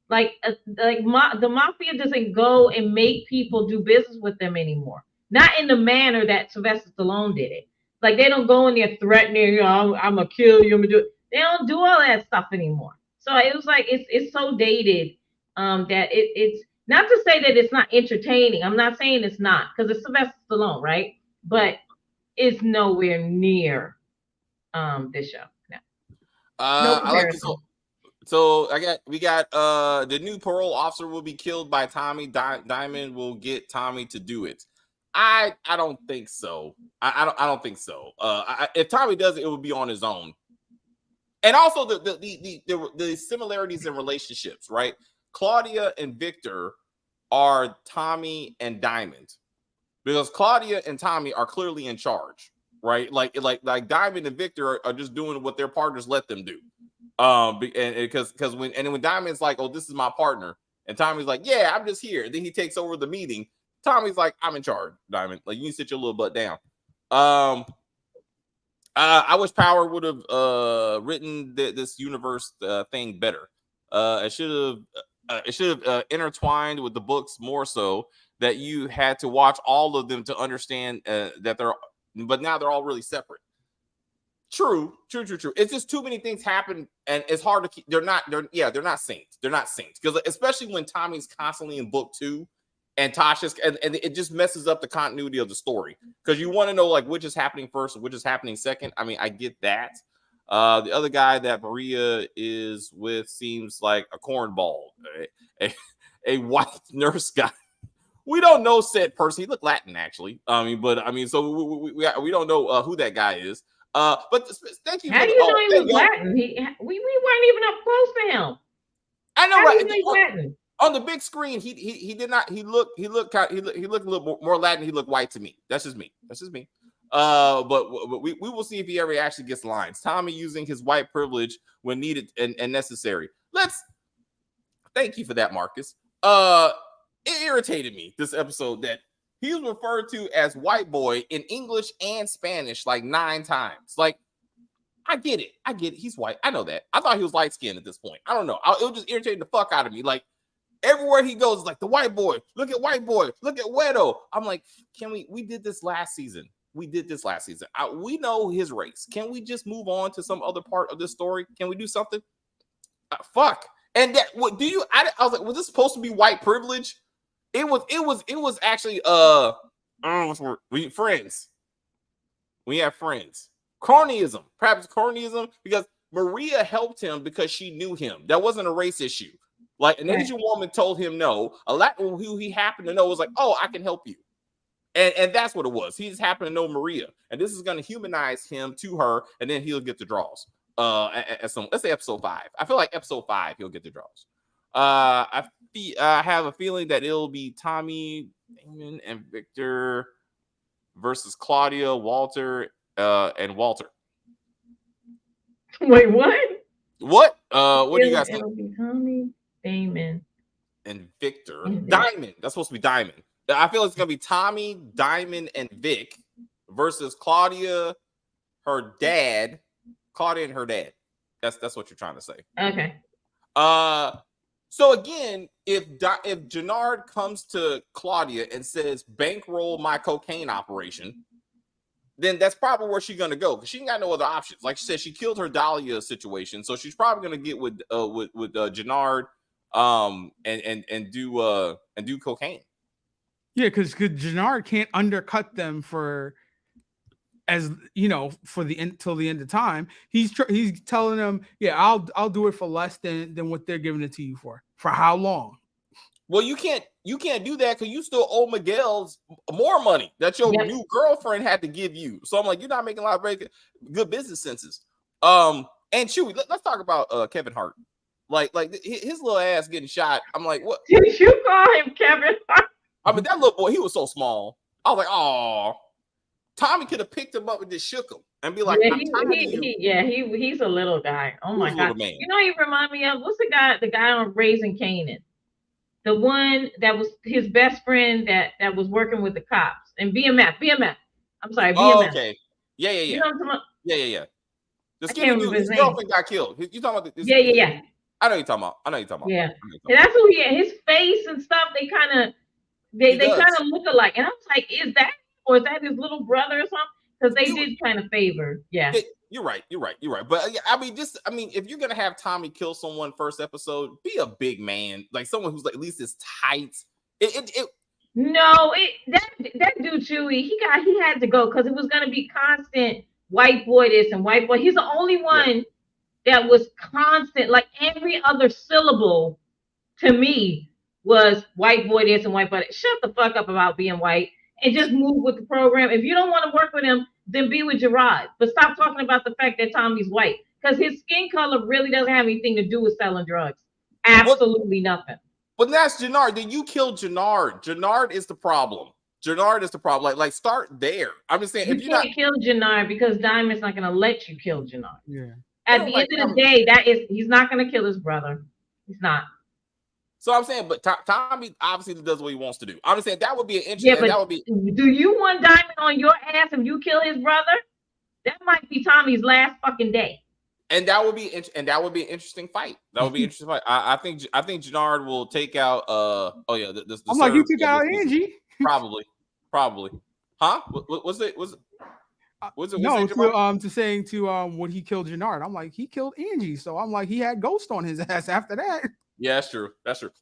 Like the mafia doesn't go and make people do business with them anymore. Not in the manner that Sylvester Stallone did it. Like they don't go in there threatening, you know, I'm gonna kill you. I'm gonna do it. They don't do all that stuff anymore. So it was like it's so dated that it's not to say that it's not entertaining. I'm not saying it's not because it's Sylvester Stallone, right? But it's nowhere near this show. No. I like this. So we got the new parole officer will be killed by Tommy. Diamond will get Tommy to do it. I don't think so. I don't think so. If Tommy does it, it will be on his own. And also the similarities in relationships, right? Claudia and Victor are Tommy and Diamond, because Claudia and Tommy are clearly in charge, right? Like Diamond and Victor are just doing what their partners let them do. Because when Diamond's like, oh, this is my partner, and Tommy's like, yeah, I'm just here. And then he takes over the meeting. Tommy's like, I'm in charge, Diamond. Like, you need to sit your little butt down. I wish Power would have written this universe thing better. It should have intertwined with the books more so that you had to watch all of them to understand that but now they're all really separate. True. It's just too many things happen, and it's hard to keep. They're not saints. They're not saints, because especially when Tommy's constantly in book 2, and Tasha's, and it just messes up the continuity of the story, because you want to know like which is happening first and which is happening second. I mean, I get that. The other guy that Maria is with seems like a cornball, a white nurse guy. We don't know said person. He looked Latin, actually. So we don't know who that guy is. But thank you. How do you know he was Latin? We weren't even up close to him. I know, right? On the big screen, he did not. He looked a little more Latin. He looked white to me. That's just me. But we will see if he ever actually gets lines. Tommy using his white privilege when needed and necessary. Thank you for that, Marcus. It irritated me this episode that he was referred to as white boy in English and Spanish like 9 times. Like, I get it. He's white. I know that. I thought he was light skinned at this point. I don't know. It was just irritating the fuck out of me. Like, everywhere he goes, like the white boy. Look at white boy. Look at Wedo. I'm like, we did this last season. We know his race. Can we just move on to some other part of this story? Can we do something? Fuck. And that, what do you? I was like, was this supposed to be white privilege? It was actually friends. We have friends. Cronyism, perhaps cronyism, because Maria helped him because she knew him. That wasn't a race issue. Like, an Asian woman told him no. A Latin who he happened to know was like, oh, I can help you. And that's what it was. He just happened to know Maria. And this is going to humanize him to her, and then he'll get the draws. Let's say episode 5. I feel like episode 5 he'll get the draws. I have a feeling that it'll be Tommy, Damon, and Victor versus Claudia, Walter, and Walter. Wait, what? What? What do you guys think? It'll be Tommy, Damon, and Victor. Diamond. That's supposed to be Diamond. I feel it's gonna be Tommy, Diamond, and Vic versus Claudia, her dad. Claudia and her dad. That's what you're trying to say. Okay. So again, if Jannard comes to Claudia and says bankroll my cocaine operation, then that's probably where she's gonna go because she ain't got no other options. Like she said, she killed her Dahlia situation, so she's probably gonna get with Jannard, and do cocaine. Yeah, because Jannard can't undercut them for, as you know, for the end till the end of time. He's telling them, yeah, I'll do it for less than what they're giving it to you for. For how long? Well, you can't do that because you still owe Miguel's more money that your new girlfriend had to give you. So I'm like, you're not making a lot of very good business senses. And Chewy, let's talk about Kevin Hart. Like his little ass getting shot. I'm like, what? Did you call him Kevin Hart? I mean, that little boy, he was so small. I was like, oh, Tommy could have picked him up and just shook him and be like, he's a little guy. Oh my God. Man. You know, he remind me of, what's the guy on Raising Kanan? The one that was his best friend that was working with the cops and BMF. I'm sorry, BMF. Oh, okay. Yeah. You know what I'm talking about? Yeah. The skinny dude, his girlfriend got killed. You talking about this? Yeah. I know you're talking about. Yeah. And that's who he had. His face and stuff, they kind of look alike. And I was like, is that his little brother or something? Because they did kind of favor. Yeah. You're right. But I mean, if you're gonna have Tommy kill someone first episode, be a big man, like someone who's like at least as tight. No, that dude Chewy, he had to go because it was gonna be constant white boy this and white boy. He's the only one that was constant. Like every other syllable to me was white boy this and white boy. Shut the fuck up about being white and just move with the program. If you don't want to work with him, then be with Gerard. But stop talking about the fact that Tommy's white because his skin color really doesn't have anything to do with selling drugs. Absolutely nothing. But that's Jannard. Then you killed Jannard. Jannard is the problem. Like start there. I'm just saying, you can't kill Jannard because Diamond's not going to let you kill Jannard. Yeah. At the end of the day, he's not going to kill his brother. He's not. So I'm saying, but Tommy obviously does what he wants to do. I'm just saying that would be an interesting. Yeah, but that would be. Do you want Diamond on your ass if you kill his brother? That might be Tommy's last fucking day. And that would be an interesting fight. That would be an interesting fight. I think Jannard will take out. I'm like, you took out Angie. Probably. Huh? Was it? No, to saying would he kill Jannard? I'm like, he killed Angie, so I'm like, he had Ghost on his ass after that. Yeah, that's true.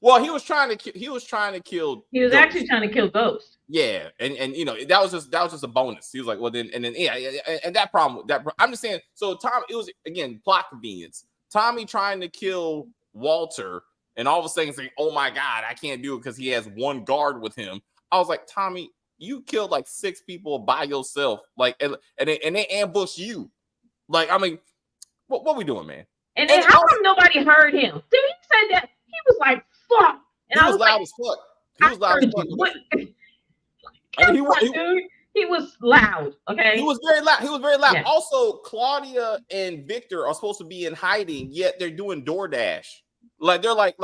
Well, he was trying to kill. He was Ghost. Actually trying to kill Ghost. Yeah, and you know that was just a bonus. He was like, well, then and that problem. I'm just saying. So Tom, it was again plot convenience. Tommy trying to kill Walter, and all of a sudden saying, "Oh my God, I can't do it because he has one guard with him." I was like, Tommy, you killed like 6 people by yourself, like, and they ambushed you. Like, I mean, what we doing, man? And then how come nobody heard him? Did he say that? He was like, fuck. And he was loud as fuck. He was loud as fuck. He was loud. Okay. He was very loud. Yeah. Also, Claudia and Victor are supposed to be in hiding, yet they're doing DoorDash. Like they're like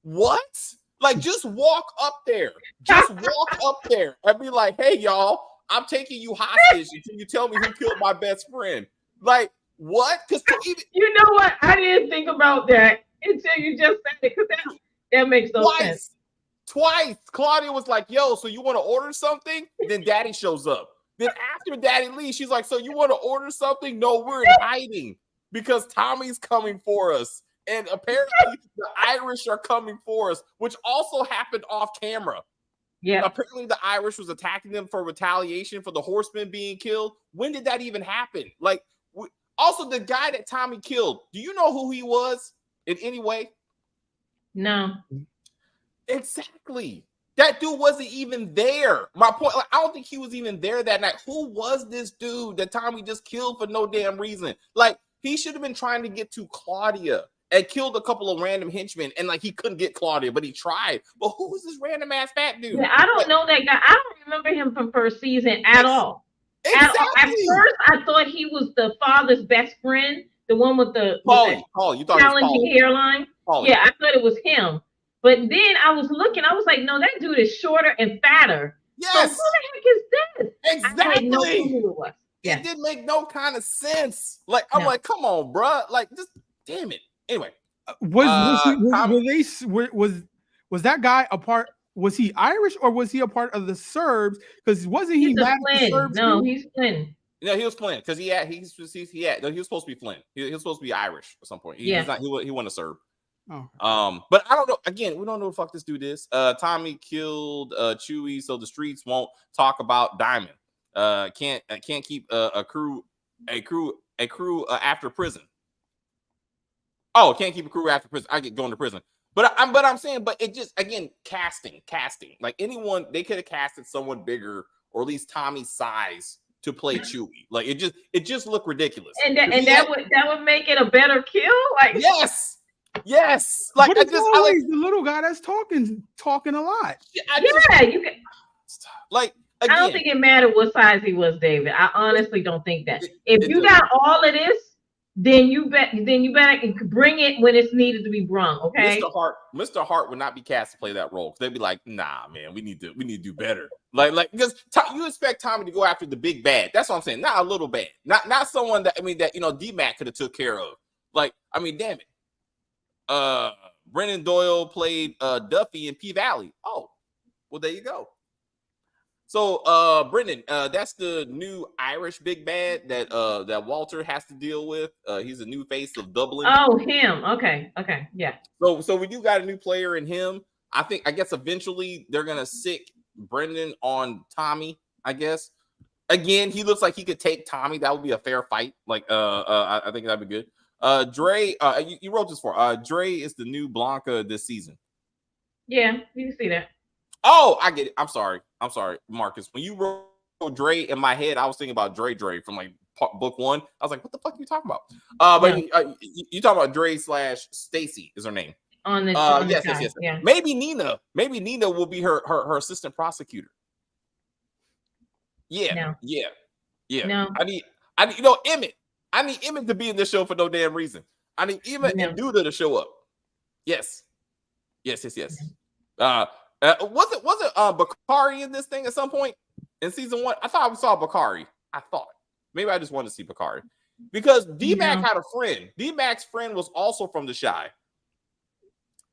what? Like just walk up there. And be like, hey y'all, I'm taking you hostage until you tell me who killed my best friend. Like what? Because you know what? I didn't think about that until you just said it. Because that makes no sense. Twice, Claudia was like, "Yo, so you want to order something?" Then Daddy shows up. Then after Daddy leaves, she's like, "So you want to order something?" No, we're in hiding because Tommy's coming for us, and apparently the Irish are coming for us, which also happened off camera. Yeah. Apparently the Irish was attacking them for retaliation for the horsemen being killed. When did that even happen? Like. Also, the guy that Tommy killed, do you know who he was in any way? No. Exactly. That dude wasn't even there. My point, like, I don't think he was even there that night. Who was this dude that Tommy just killed for no damn reason? Like, he should have been trying to get to Claudia and killed a couple of random henchmen, and like he couldn't get Claudia, but he tried. But who was this random ass fat dude? Yeah, I don't know that guy. I don't remember him from first season at all. Exactly. At first, I thought he was the father's best friend, the one with the Paulie. You thought challenging hairline. Paulie. Yeah, I thought it was him. But then I was looking, I was like, no, that dude is shorter and fatter. So who Yes, the heck is this? I had no clue exactly. who it was. It Yeah. didn't make no kind of sense. Like I'm No. like, come on, bruh. Like, just damn it. Anyway, Was he Tom, were they was that guy a part? Was he Irish or was he a part of the Serbs? Because wasn't he He's a mad at the Flynn. Serbs No, too? he's Flynn. no, he was Flynn because no, he was supposed to be Flynn. He was supposed to be Irish at some point. He's Yeah. not. He wasn't a Serb. Oh. But I don't know. Again, we don't know who the fuck this dude is. Tommy killed Chewie, so the streets won't talk about Diamond. Can't keep a crew after prison. Oh, can't keep a crew after prison. I get going to prison. But I'm saying, but it just again casting. Like anyone, they could have casted someone bigger or at least Tommy's size to play Chewie. Like it just looked ridiculous. And that would make it a better kill. Like yes. Like but it's always the little guy that's talking a lot. You can. Like again, I don't think it mattered what size he was, David. I honestly don't think that. If you got all of this, then you better bring it when it's needed to be brung. Okay. Mr. Hart would not be cast to play that role. They'd be like, nah, man, we need to do better. Like because you expect Tommy to go after the big bad. That's what I'm saying. Not a little bad. Not someone that D-Mac could have took care of. Like, I mean, damn it. Brennan Doyle played Duffy in P-Valley. Oh, well, there you go. So, Brendan, that's the new Irish big bad that Walter has to deal with. He's a new face of Dublin. Oh, him. Okay, yeah. So we do got a new player in him. I guess eventually they're gonna sick Brendan on Tommy. I guess again, he looks like he could take Tommy. That would be a fair fight. Like, I think that'd be good. Dre, you wrote this for. Dre is the new Blanca this season. Yeah, you can see that. Oh, I get it. I'm sorry, Marcus. When you wrote Dre in my head, I was thinking about Dre from like book 1. I was like, what the fuck are you talking about? But you talking about Dre / Stacy is her name. On the yes. Yeah. Maybe Nina will be her assistant prosecutor. Yeah. No. Yeah. No. I need Emmett. I need Emmett to be in this show for no damn reason. I need Emmett and Duda to show up. Yes. Was it Bakari in this thing at some point in season 1? I thought we saw Bakari. I thought maybe I just wanted to see Bakari because D-Mac had a friend. D-Mac's friend was also from the Shy.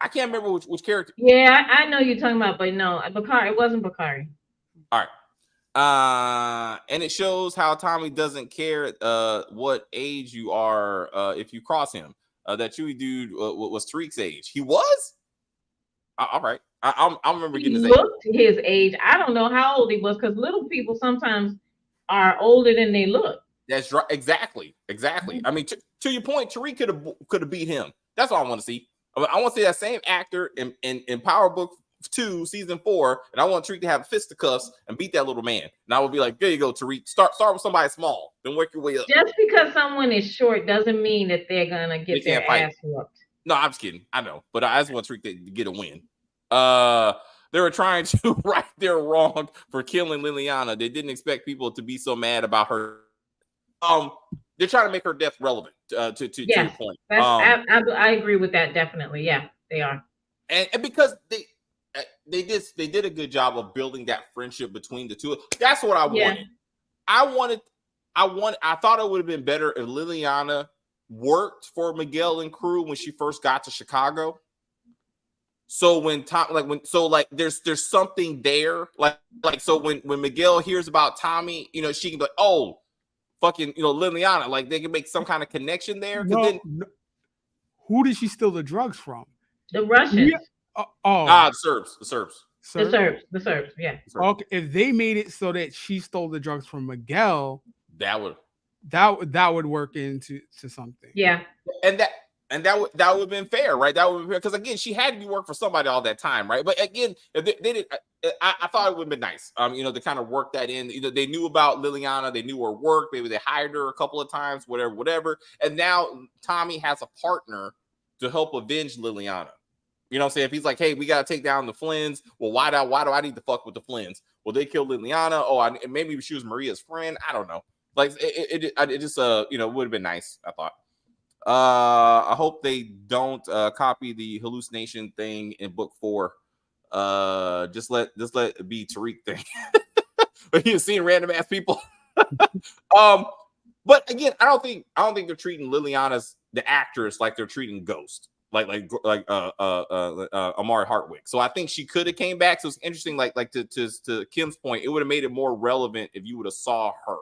I can't remember which character. Yeah, I know you're talking about, but no, Bakari. It wasn't Bakari. All right. And it shows how Tommy doesn't care what age you are if you cross him. That Chewie dude was Tariq's age. He was. All right. I remember getting his age. I don't know how old he was because little people sometimes are older than they look. That's right. Exactly. I mean, to your point, Tariq could have beat him. That's all I want to see. I want to see that same actor in Power Book 2, season 4, and I want Tariq to have fisticuffs and beat that little man. And I would be like, there you go, Tariq. Start with somebody small, then work your way up. Just because someone is short doesn't mean that they're gonna get their ass whooped. No, I'm just kidding. I know, but I just want Tariq to get a win. They were trying to right their wrong for killing Liliana. They didn't expect people to be so mad about her. They're trying to make her death relevant. To your point, I agree with that definitely. Yeah, they are, and because they did a good job of building that friendship between the two. That's what I wanted. I thought it would have been better if Liliana worked for Miguel and crew when she first got to Chicago. So when there's something there, so when Miguel hears about Tommy, she can be like, oh, fucking, Liliana, like they can make some kind of connection there. No. Who did she steal the drugs from? The Russians. The Serbs. The Serbs. Yeah. Okay, if they made it so that she stole the drugs from Miguel, that would work into something. Yeah. And that would have been fair, right? That would be fair because again, she had to be working for somebody all that time, right? But again, if they did, I thought it would have been nice, to kind of work that in. They knew about Liliana, they knew her work, maybe they hired her a couple of times, whatever. And now Tommy has a partner to help avenge Liliana. You know what I'm saying? If he's like, hey, we got to take down the Flynns. Well, why do I need to fuck with the Flynns? Well, they killed Liliana. Oh, maybe she was Maria's friend. I don't know. Like it just would have been nice, I thought. I hope they don't copy the hallucination thing in book 4. Just let it be Tariq thing. But you've seen random ass people. But again, I don't think they're treating Liliana's the actress like they're treating Ghost, like Amari Hartwick. So I think she could have came back. So it's interesting, like to Kim's point, it would have made it more relevant if you would have saw her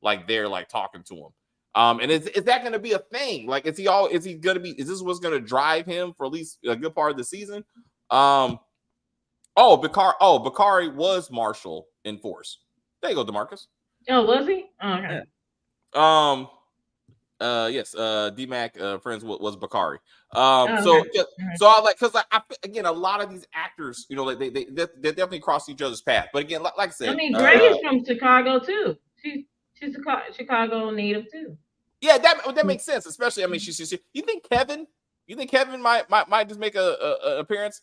like there, like talking to him. And is that going to be a thing? Like, is this what's going to drive him for at least a good part of the season? Bakari was Marshall in Force. There you go, DeMarcus. Oh, was he? Oh, okay. Yes. DMAC friends was Bakari. Okay. So I like, because again, a lot of these actors, like they definitely cross each other's path. But again, like I said, I mean, Gray is from Chicago too. She's a Chicago native too. Yeah, that makes sense. Especially, I mean, she's. You think Kevin might just make a appearance?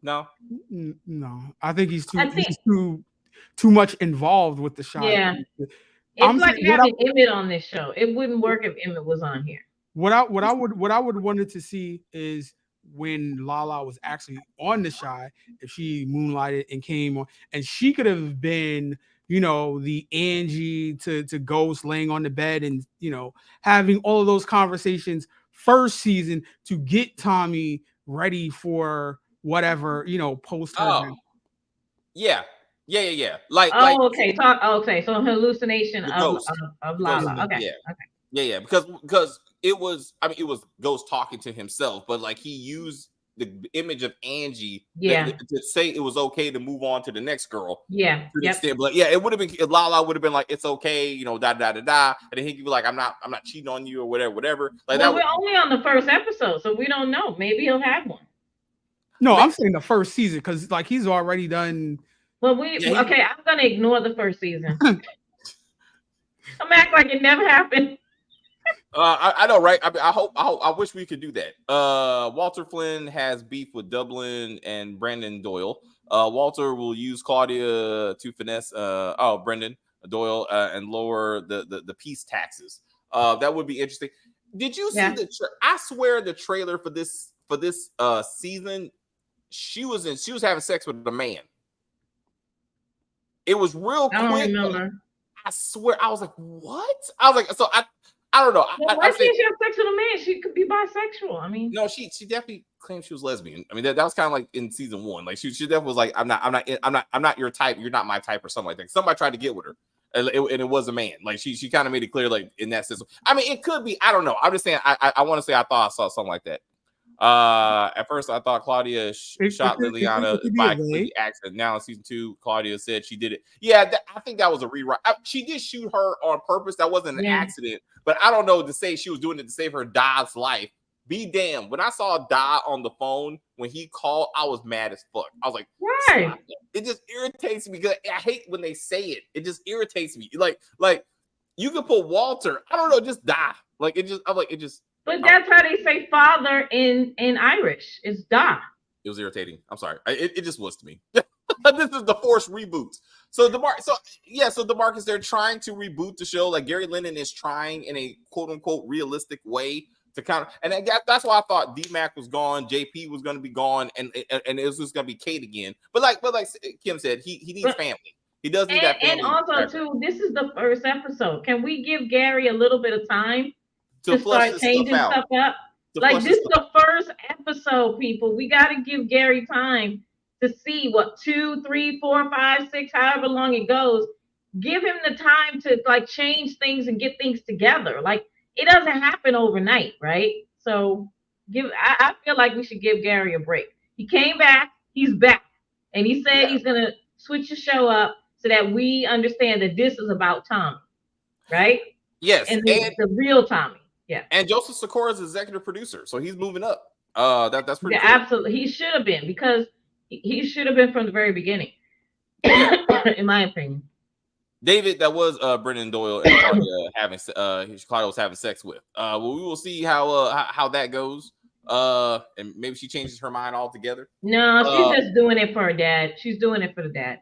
No. I think he's too much involved with the show. Yeah, it's like having Emmett on this show. It wouldn't work if Emmett was on here. What I would wanted to see is when Lala was actually on the Shy, if she moonlighted and came on, and she could have been, the Angie to Ghost laying on the bed and, having all of those conversations first season to get Tommy ready for whatever, post her. Oh. Yeah. Like, okay. So hallucination of Lala. Okay. Yeah. Because it was Ghost talking to himself, but like he used the image of Angie to say it was okay to move on to the next girl. Yeah. But yeah, it would have been, Lala would have been like, it's okay, and then he'd be like, I'm not cheating on you or whatever. Like, we're only on the first episode, so we don't know. Maybe he'll have one. No, I'm saying the first season because like he's already done. Well, I'm gonna ignore the first season. I'm act like it never happened. I know, right? I wish we could do that. Walter Flynn has beef with Dublin and Brandon Doyle. Walter will use Claudia to finesse Brendan Doyle and lower the peace taxes. That would be interesting. Did you see I swear the trailer for this season, she was having sex with a man. It was real quick. I don't remember. I swear, I was like, what? I was like, so I don't know. Well, why can't she have sex with a man? She could be bisexual. I mean, no, she definitely claimed she was lesbian. I mean, that was kind of like in season 1. Like she definitely was like, I'm not your type. You're not my type, or something like that. Somebody tried to get with her, and it was a man. Like she kind of made it clear, like in that sense. I mean, it could be. I don't know. I'm just saying. I want to say I thought I saw something like that. At first, I thought Claudia shot Liliana by accident. Now in season 2, Claudia said she did it. Yeah, I think that was a rewrite. She did shoot her on purpose. That wasn't an accident. But I don't know to say she was doing it to save her dad's life. Be damned. When I saw Da on the phone when he called, I was mad as fuck. I was like, right. It just irritates me because I hate when they say it. It just irritates me. Like you could put Walter. I don't know, just Da. Like it just. I'm like it just. But that's how they say father in Irish. It's Da. It was irritating. I'm sorry. It just was to me. This is the Force reboot. So DeMarcus, they're trying to reboot the show. Like Gary Lennon is trying in a quote unquote realistic way to counter. And that's why I thought D-Mac was gone, JP was going to be gone, and it was just going to be Kate again. But like Kim said, he needs family. He does need that family. And also too, this is the first episode. Can we give Gary a little bit of time to start changing stuff up? Like this is the first episode, people. We got to give Gary time to see what 2, 3, 4, 5, 6, however long it goes. Give him the time to like change things and get things together. Like it doesn't happen overnight, right? So I feel like we should give Gary a break. He came back, he's back, and he said he's gonna switch the show up so that we understand that this is about Tommy, right? Yes, and the real Tommy. Yeah. And Joseph Sikora is executive producer, so he's moving up. That's pretty cool. Absolutely. He should have been, because he should have been from the very beginning, in my opinion. David, that was Brendan Doyle and Claudia was having sex with. Well, we will see how that goes. And maybe she changes her mind altogether. No, she's just doing it for her dad. She's doing it for the dad.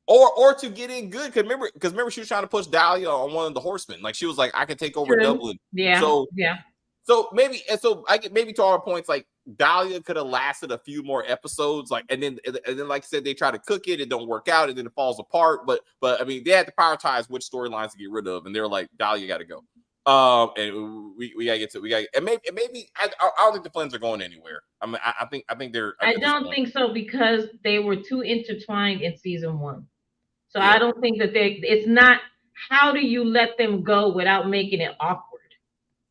or to get in good. Because remember, she was trying to push Dahlia on one of the horsemen. Like she was like, I can take over True. Dublin. Yeah. So yeah. So maybe, and so I get maybe to our points, like Dahlia could have lasted a few more episodes, like, and then like I said, they try to cook it, it don't work out, and then it falls apart. But I mean, they had to prioritize which storylines to get rid of, and they're like, Dahlia got to go. And we gotta get to and maybe I don't think the Flynns are going anywhere. I mean, I think they're. I don't think so because they were too intertwined in season 1. So Yeah. I don't think that it's not. How do you let them go without making it awkward?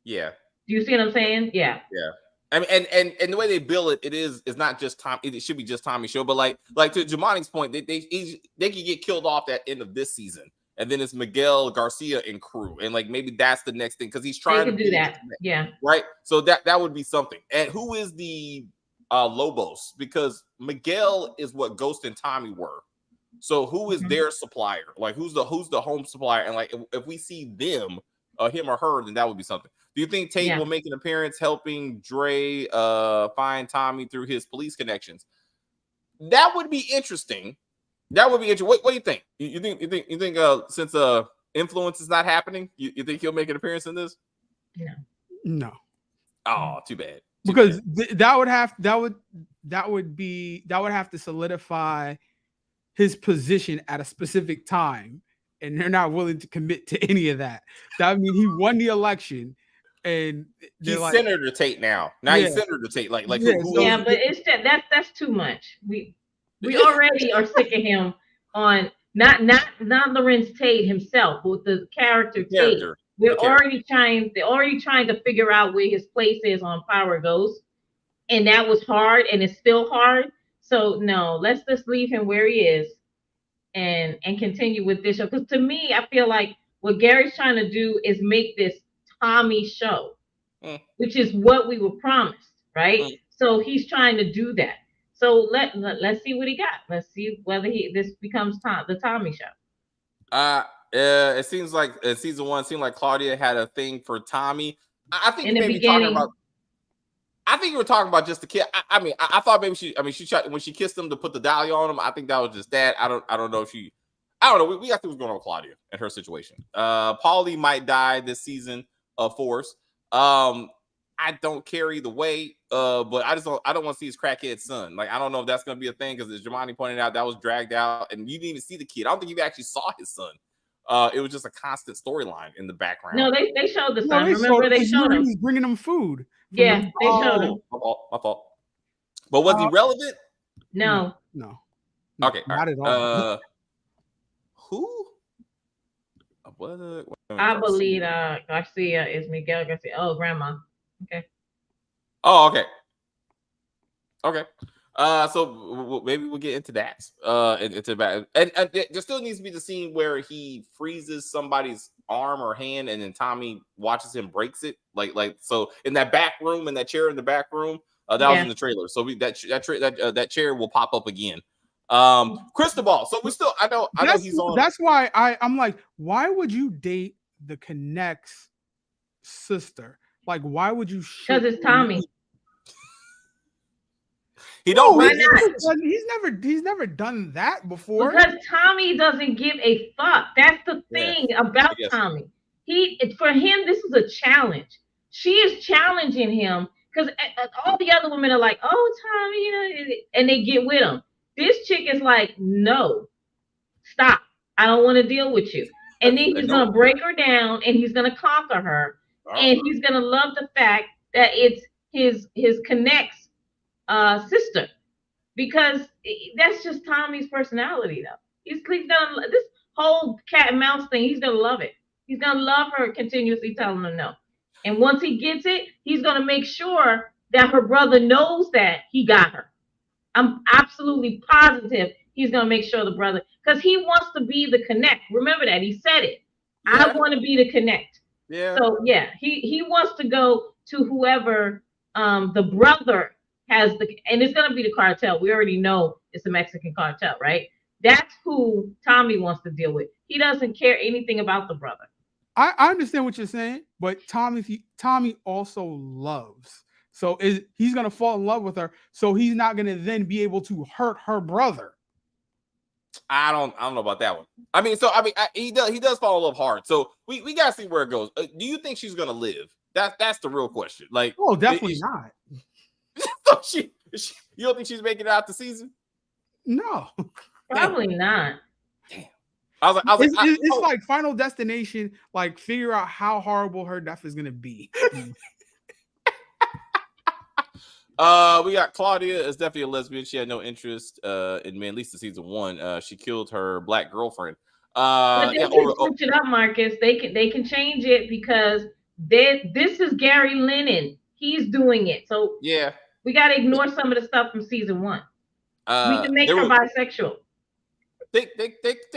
Yeah. Do you see what I'm saying? Yeah. Yeah. I mean, and the way they bill it, it's not just Tom. It should be just Tommy's show, but like to Jamani's point, they could get killed off at the end of this season, and then it's Miguel Garcia and crew, and like maybe that's the next thing because he's trying to do that. Yeah. Right. So that would be something. And who is the Lobos? Because Miguel is what Ghost and Tommy were. So who is their supplier? Like who's the home supplier? And like if we see them, him or her, then that would be something. Do you think Tate will make an appearance helping Dre find Tommy through his police connections? That would be interesting. That would be interesting. What do you think? You think since influence is not happening, you think he'll make an appearance in this? No. Oh, too bad. Because that would have to solidify his position at a specific time, and they're not willing to commit to any of that. That means he won the election. And he's like, Senator Tate now. He's Senator Tate. Like but it's that's too much. We already are sick of him on not Lorenz Tate himself, but the character Tate. They're already trying to figure out where his place is on Power Goes, and that was hard, and it's still hard. So no, let's just leave him where he is, and continue with this show. Because to me, I feel like what Gary's trying to do is make this Tommy show, which is what we were promised, right? So he's trying to do that. So let's see what he got. Let's see whether this becomes the Tommy show. It seems like season 1 seemed like Claudia had a thing for Tommy. I think you were talking about just the kid. I mean, I thought maybe she tried when she kissed him to put the Dahlia on him. I think that was just that. I don't know if she. I don't know. We got to see what's going on with Claudia and her situation. Paulie might die this season. Of force. I don't care either way. But I don't want to see his crackhead son. Like I don't know if that's gonna be a thing because as Jamani pointed out, that was dragged out, and you didn't even see the kid. I don't think you actually saw his son. It was just a constant storyline in the background. No, they showed the son. Remember they showed him. He was bringing him food. Yeah, they showed him. My fault. But was he relevant? No. Okay, not at all. Who? I believe Garcia is Miguel Garcia. Oh, grandma. Okay. Oh, okay. So maybe we'll get into that. And there still needs to be the scene where he freezes somebody's arm or hand, and then Tommy watches him breaks it. Like so in that back room, in that chair in the back room. That was in the trailer. So that chair will pop up again. Cristobal. So we still. I know he's on. That's why I'm like, why would you date the Connect's sister? Like, why would you? Because it's Tommy. He don't. He's never done that before. Because Tommy doesn't give a fuck. That's the thing about Tommy. For him, this is a challenge. She is challenging him because all the other women are like, "Oh, Tommy," and they get with him. This chick is like, "No, stop. I don't want to deal with you." And then he's gonna break her down, and he's gonna conquer her, and he's gonna love the fact that it's his Connect's sister, because that's just Tommy's personality, though. He's gonna this whole cat and mouse thing. He's gonna love it. He's gonna love her continuously telling her no, and once he gets it, he's gonna make sure that her brother knows that he got her. I'm absolutely positive he's gonna make sure the brother, because he wants to be the Connect. Remember that he said it. Yeah. I want to be the Connect. Yeah. So yeah, he wants to go to whoever the brother has and it's gonna be the cartel. We already know it's a Mexican cartel, right? That's who Tommy wants to deal with. He doesn't care anything about the brother. I understand what you're saying, but Tommy also loves. So he's gonna fall in love with her. So he's not gonna then be able to hurt her brother. I don't know about that one. I mean, he does fall in love hard. So we gotta see where it goes. Do you think she's gonna live? That's the real question. Like, Oh, definitely not. so you don't think she's making it out the season? No. Probably not. Damn. I was like, It's like Final Destination. Like, figure out how horrible her death is gonna be. We got Claudia is definitely a lesbian. She had no interest in men, at least in season 1. She killed her black girlfriend. But they can switch it up, Marcus. They can change it because this is Gary Lennon. He's doing it. So yeah, we got to ignore some of the stuff from season 1. We can make her bisexual. They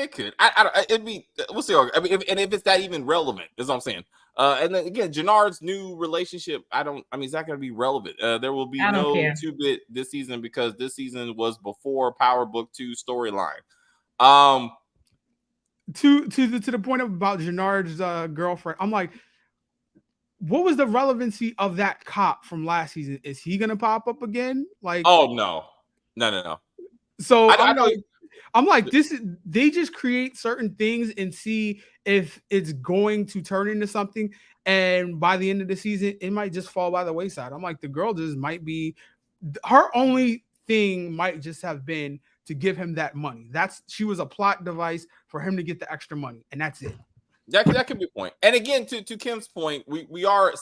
could. It'd be. We'll see. I mean, if it's that even relevant, is what I'm saying. And then again, Jannard's new relationship. I mean, is that going to be relevant? There will be no 2-bit this season because this season was before Power Book 2 storyline. To the point about Jannard's girlfriend, I'm like, what was the relevancy of that cop from last season? Is he gonna pop up again? Like, oh no. So I'm like, they just create certain things and see if it's going to turn into something. And by the end of the season, it might just fall by the wayside. I'm like, the girl just might be, her only thing might just have been to give him that money. She was a plot device for him to get the extra money, and that's it. That could be a point. And again, to Kim's point, we are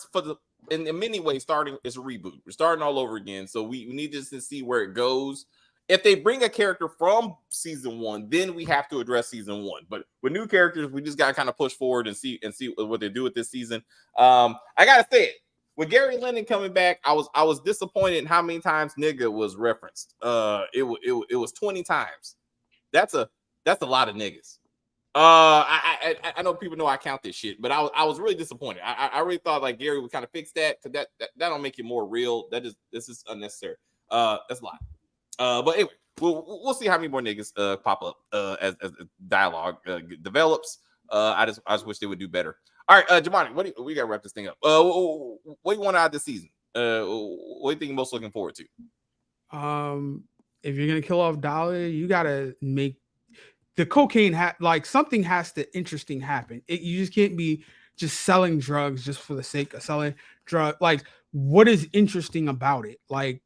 in many ways starting as a reboot. We're starting all over again, so we need just to see where it goes. If they bring a character from season 1, then we have to address season 1. But with new characters, we just got to kind of push forward and see what they do with this season. I gotta say it. With Gary Lennon coming back, I was disappointed in how many times nigga was referenced. It was 20 times. That's a lot of niggas. I know people know I count this shit, but I was really disappointed. I really thought like Gary would kind of fix that because that don't make it more real. This is unnecessary. That's a lot. But anyway, we'll see how many more niggas pop up as dialogue develops. I just wish they would do better. All right, Jamani, we gotta wrap this thing up. What do you want out of this season? What do you think you're most looking forward to? If you're gonna kill off Dollar, you gotta make the cocaine like something has to interesting happen. You just can't be just selling drugs just for the sake of selling drug. Like, what is interesting about it? Like,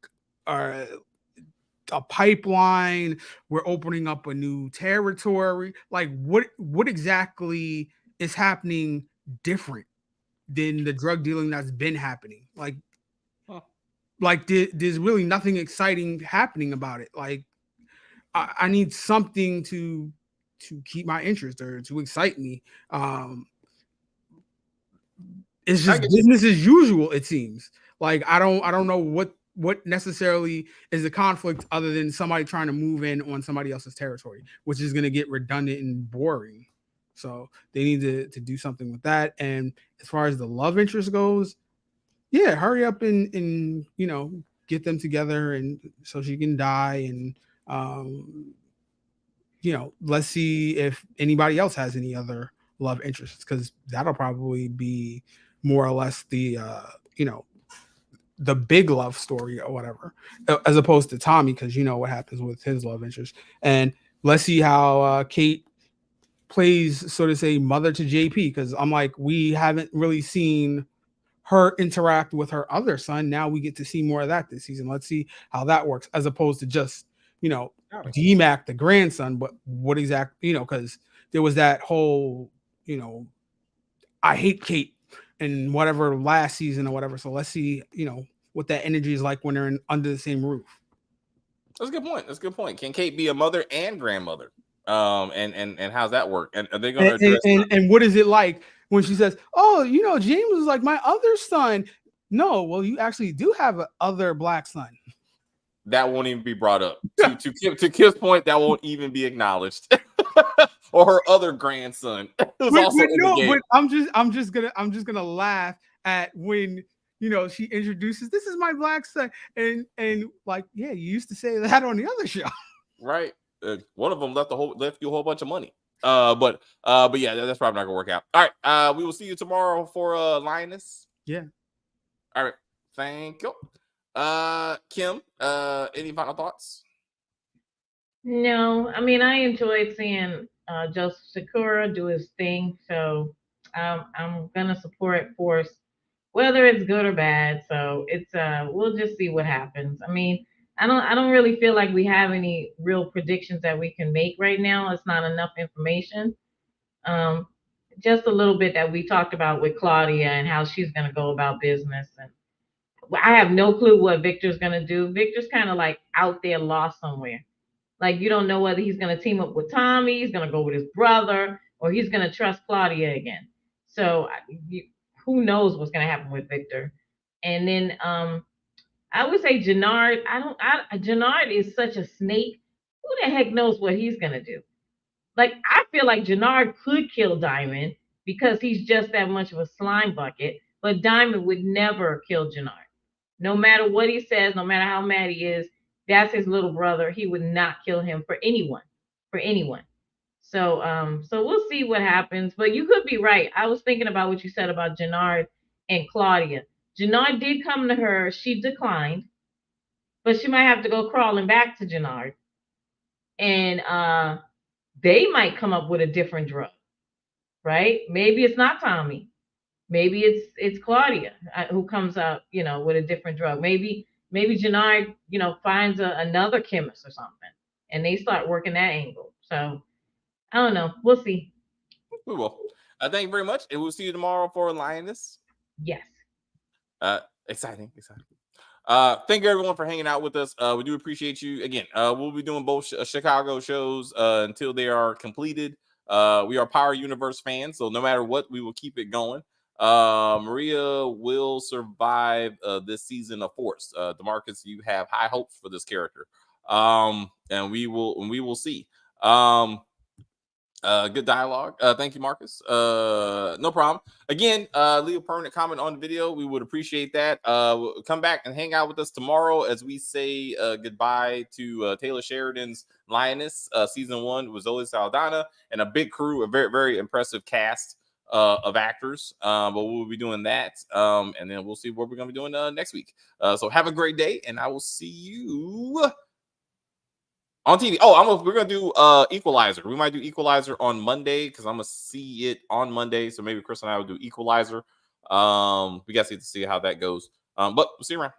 a pipeline, we're opening up a new territory. Like, what exactly is happening different than the drug dealing that's been happening? Like, there's really nothing exciting happening about it. Like, I need something to keep my interest or to excite me. It's just business as usual, it seems. Like, I don't know what necessarily is the conflict other than somebody trying to move in on somebody else's territory, which is going to get redundant and boring. So they need to do something with that. And as far as the love interest goes, yeah, hurry up and get them together and so she can die. And let's see if anybody else has any other love interests, because that'll probably be more or less the the big love story or whatever, as opposed to Tommy, because what happens with his love interest. And let's see how Kate plays, so to say, mother to JP, because I'm like, we haven't really seen her interact with her other son. Now we get to see more of that this season. Let's see how that works, as opposed to just DMAC, the grandson. But what exactly, because there was that whole I hate Kate and whatever last season or whatever. So let's see, what that energy is like when they're under the same roof. That's a good point. Can Kate be a mother and grandmother? And how's that work? And are they going to address and what is it like when she says, "Oh, James was like my other son"? No, well, you actually do have an other black son. That won't even be brought up. To Kim's point, that won't even be acknowledged. Or her other grandson, who's also in the game. But I'm just gonna laugh at when she introduces, "This is my black son," and like, yeah, you used to say that on the other show, right? One of them left you a whole bunch of money. But yeah, that's probably not gonna work out. All right, we will see you tomorrow for Lioness. Yeah. All right, thank you. Kim, any final thoughts? No, I mean I enjoyed seeing Joseph Sakura do his thing, so I'm gonna support Force, whether it's good or bad. So it's we'll just see what happens. I mean, I don't really feel like we have any real predictions that we can make right now. It's not enough information. Um, just a little bit that we talked about with Claudia and how she's gonna go about business, and I have no clue what Victor's gonna do. Victor's kind of like out there lost somewhere. Like you don't know whether he's going to team up with Tommy, he's going to go with his brother, or he's going to trust Claudia again. So who knows what's going to happen with Victor? And then I would say Jannard. I don't. Jannard is such a snake. Who the heck knows what he's going to do? Like I feel like Jannard could kill Diamond because he's just that much of a slime bucket. But Diamond would never kill Jannard. No matter what he says, no matter how mad he is, that's his little brother. He would not kill him for anyone, for anyone. So we'll see what happens. But you could be right. I was thinking about what you said about Jannard and Claudia. Jannard did come to her. She declined, but she might have to go crawling back to Jannard, and they might come up with a different drug, right? Maybe it's not Tommy. Maybe it's Claudia who comes up, with a different drug. Maybe Janai, finds another chemist or something, and they start working that angle. So I don't know. We'll see. We will. Thank you very much, and we'll see you tomorrow for Lioness. Yes. Exciting. Thank you everyone for hanging out with us. We do appreciate you. Again, we'll be doing both Chicago shows until they are completed. We are Power Universe fans, so no matter what, we will keep it going. Maria will survive this season of Force. DeMarcus, you have high hopes for this character. And we will see. Good dialogue. Thank you, Marcus. No problem. Again, leave a permanent comment on the video. We would appreciate that. Come back and hang out with us tomorrow as we say goodbye to Taylor Sheridan's Lioness. Season 1 was Zoe Saldana and a big crew, a very, very impressive cast of actors. But we'll be doing that. And then we'll see what we're going to be doing next week. So have a great day, and I will see you on TV. We're gonna do Equalizer. We might do Equalizer on Monday because I'm gonna see it on Monday. So maybe Chris and I will do Equalizer. We gotta see how that goes. But we'll see you around.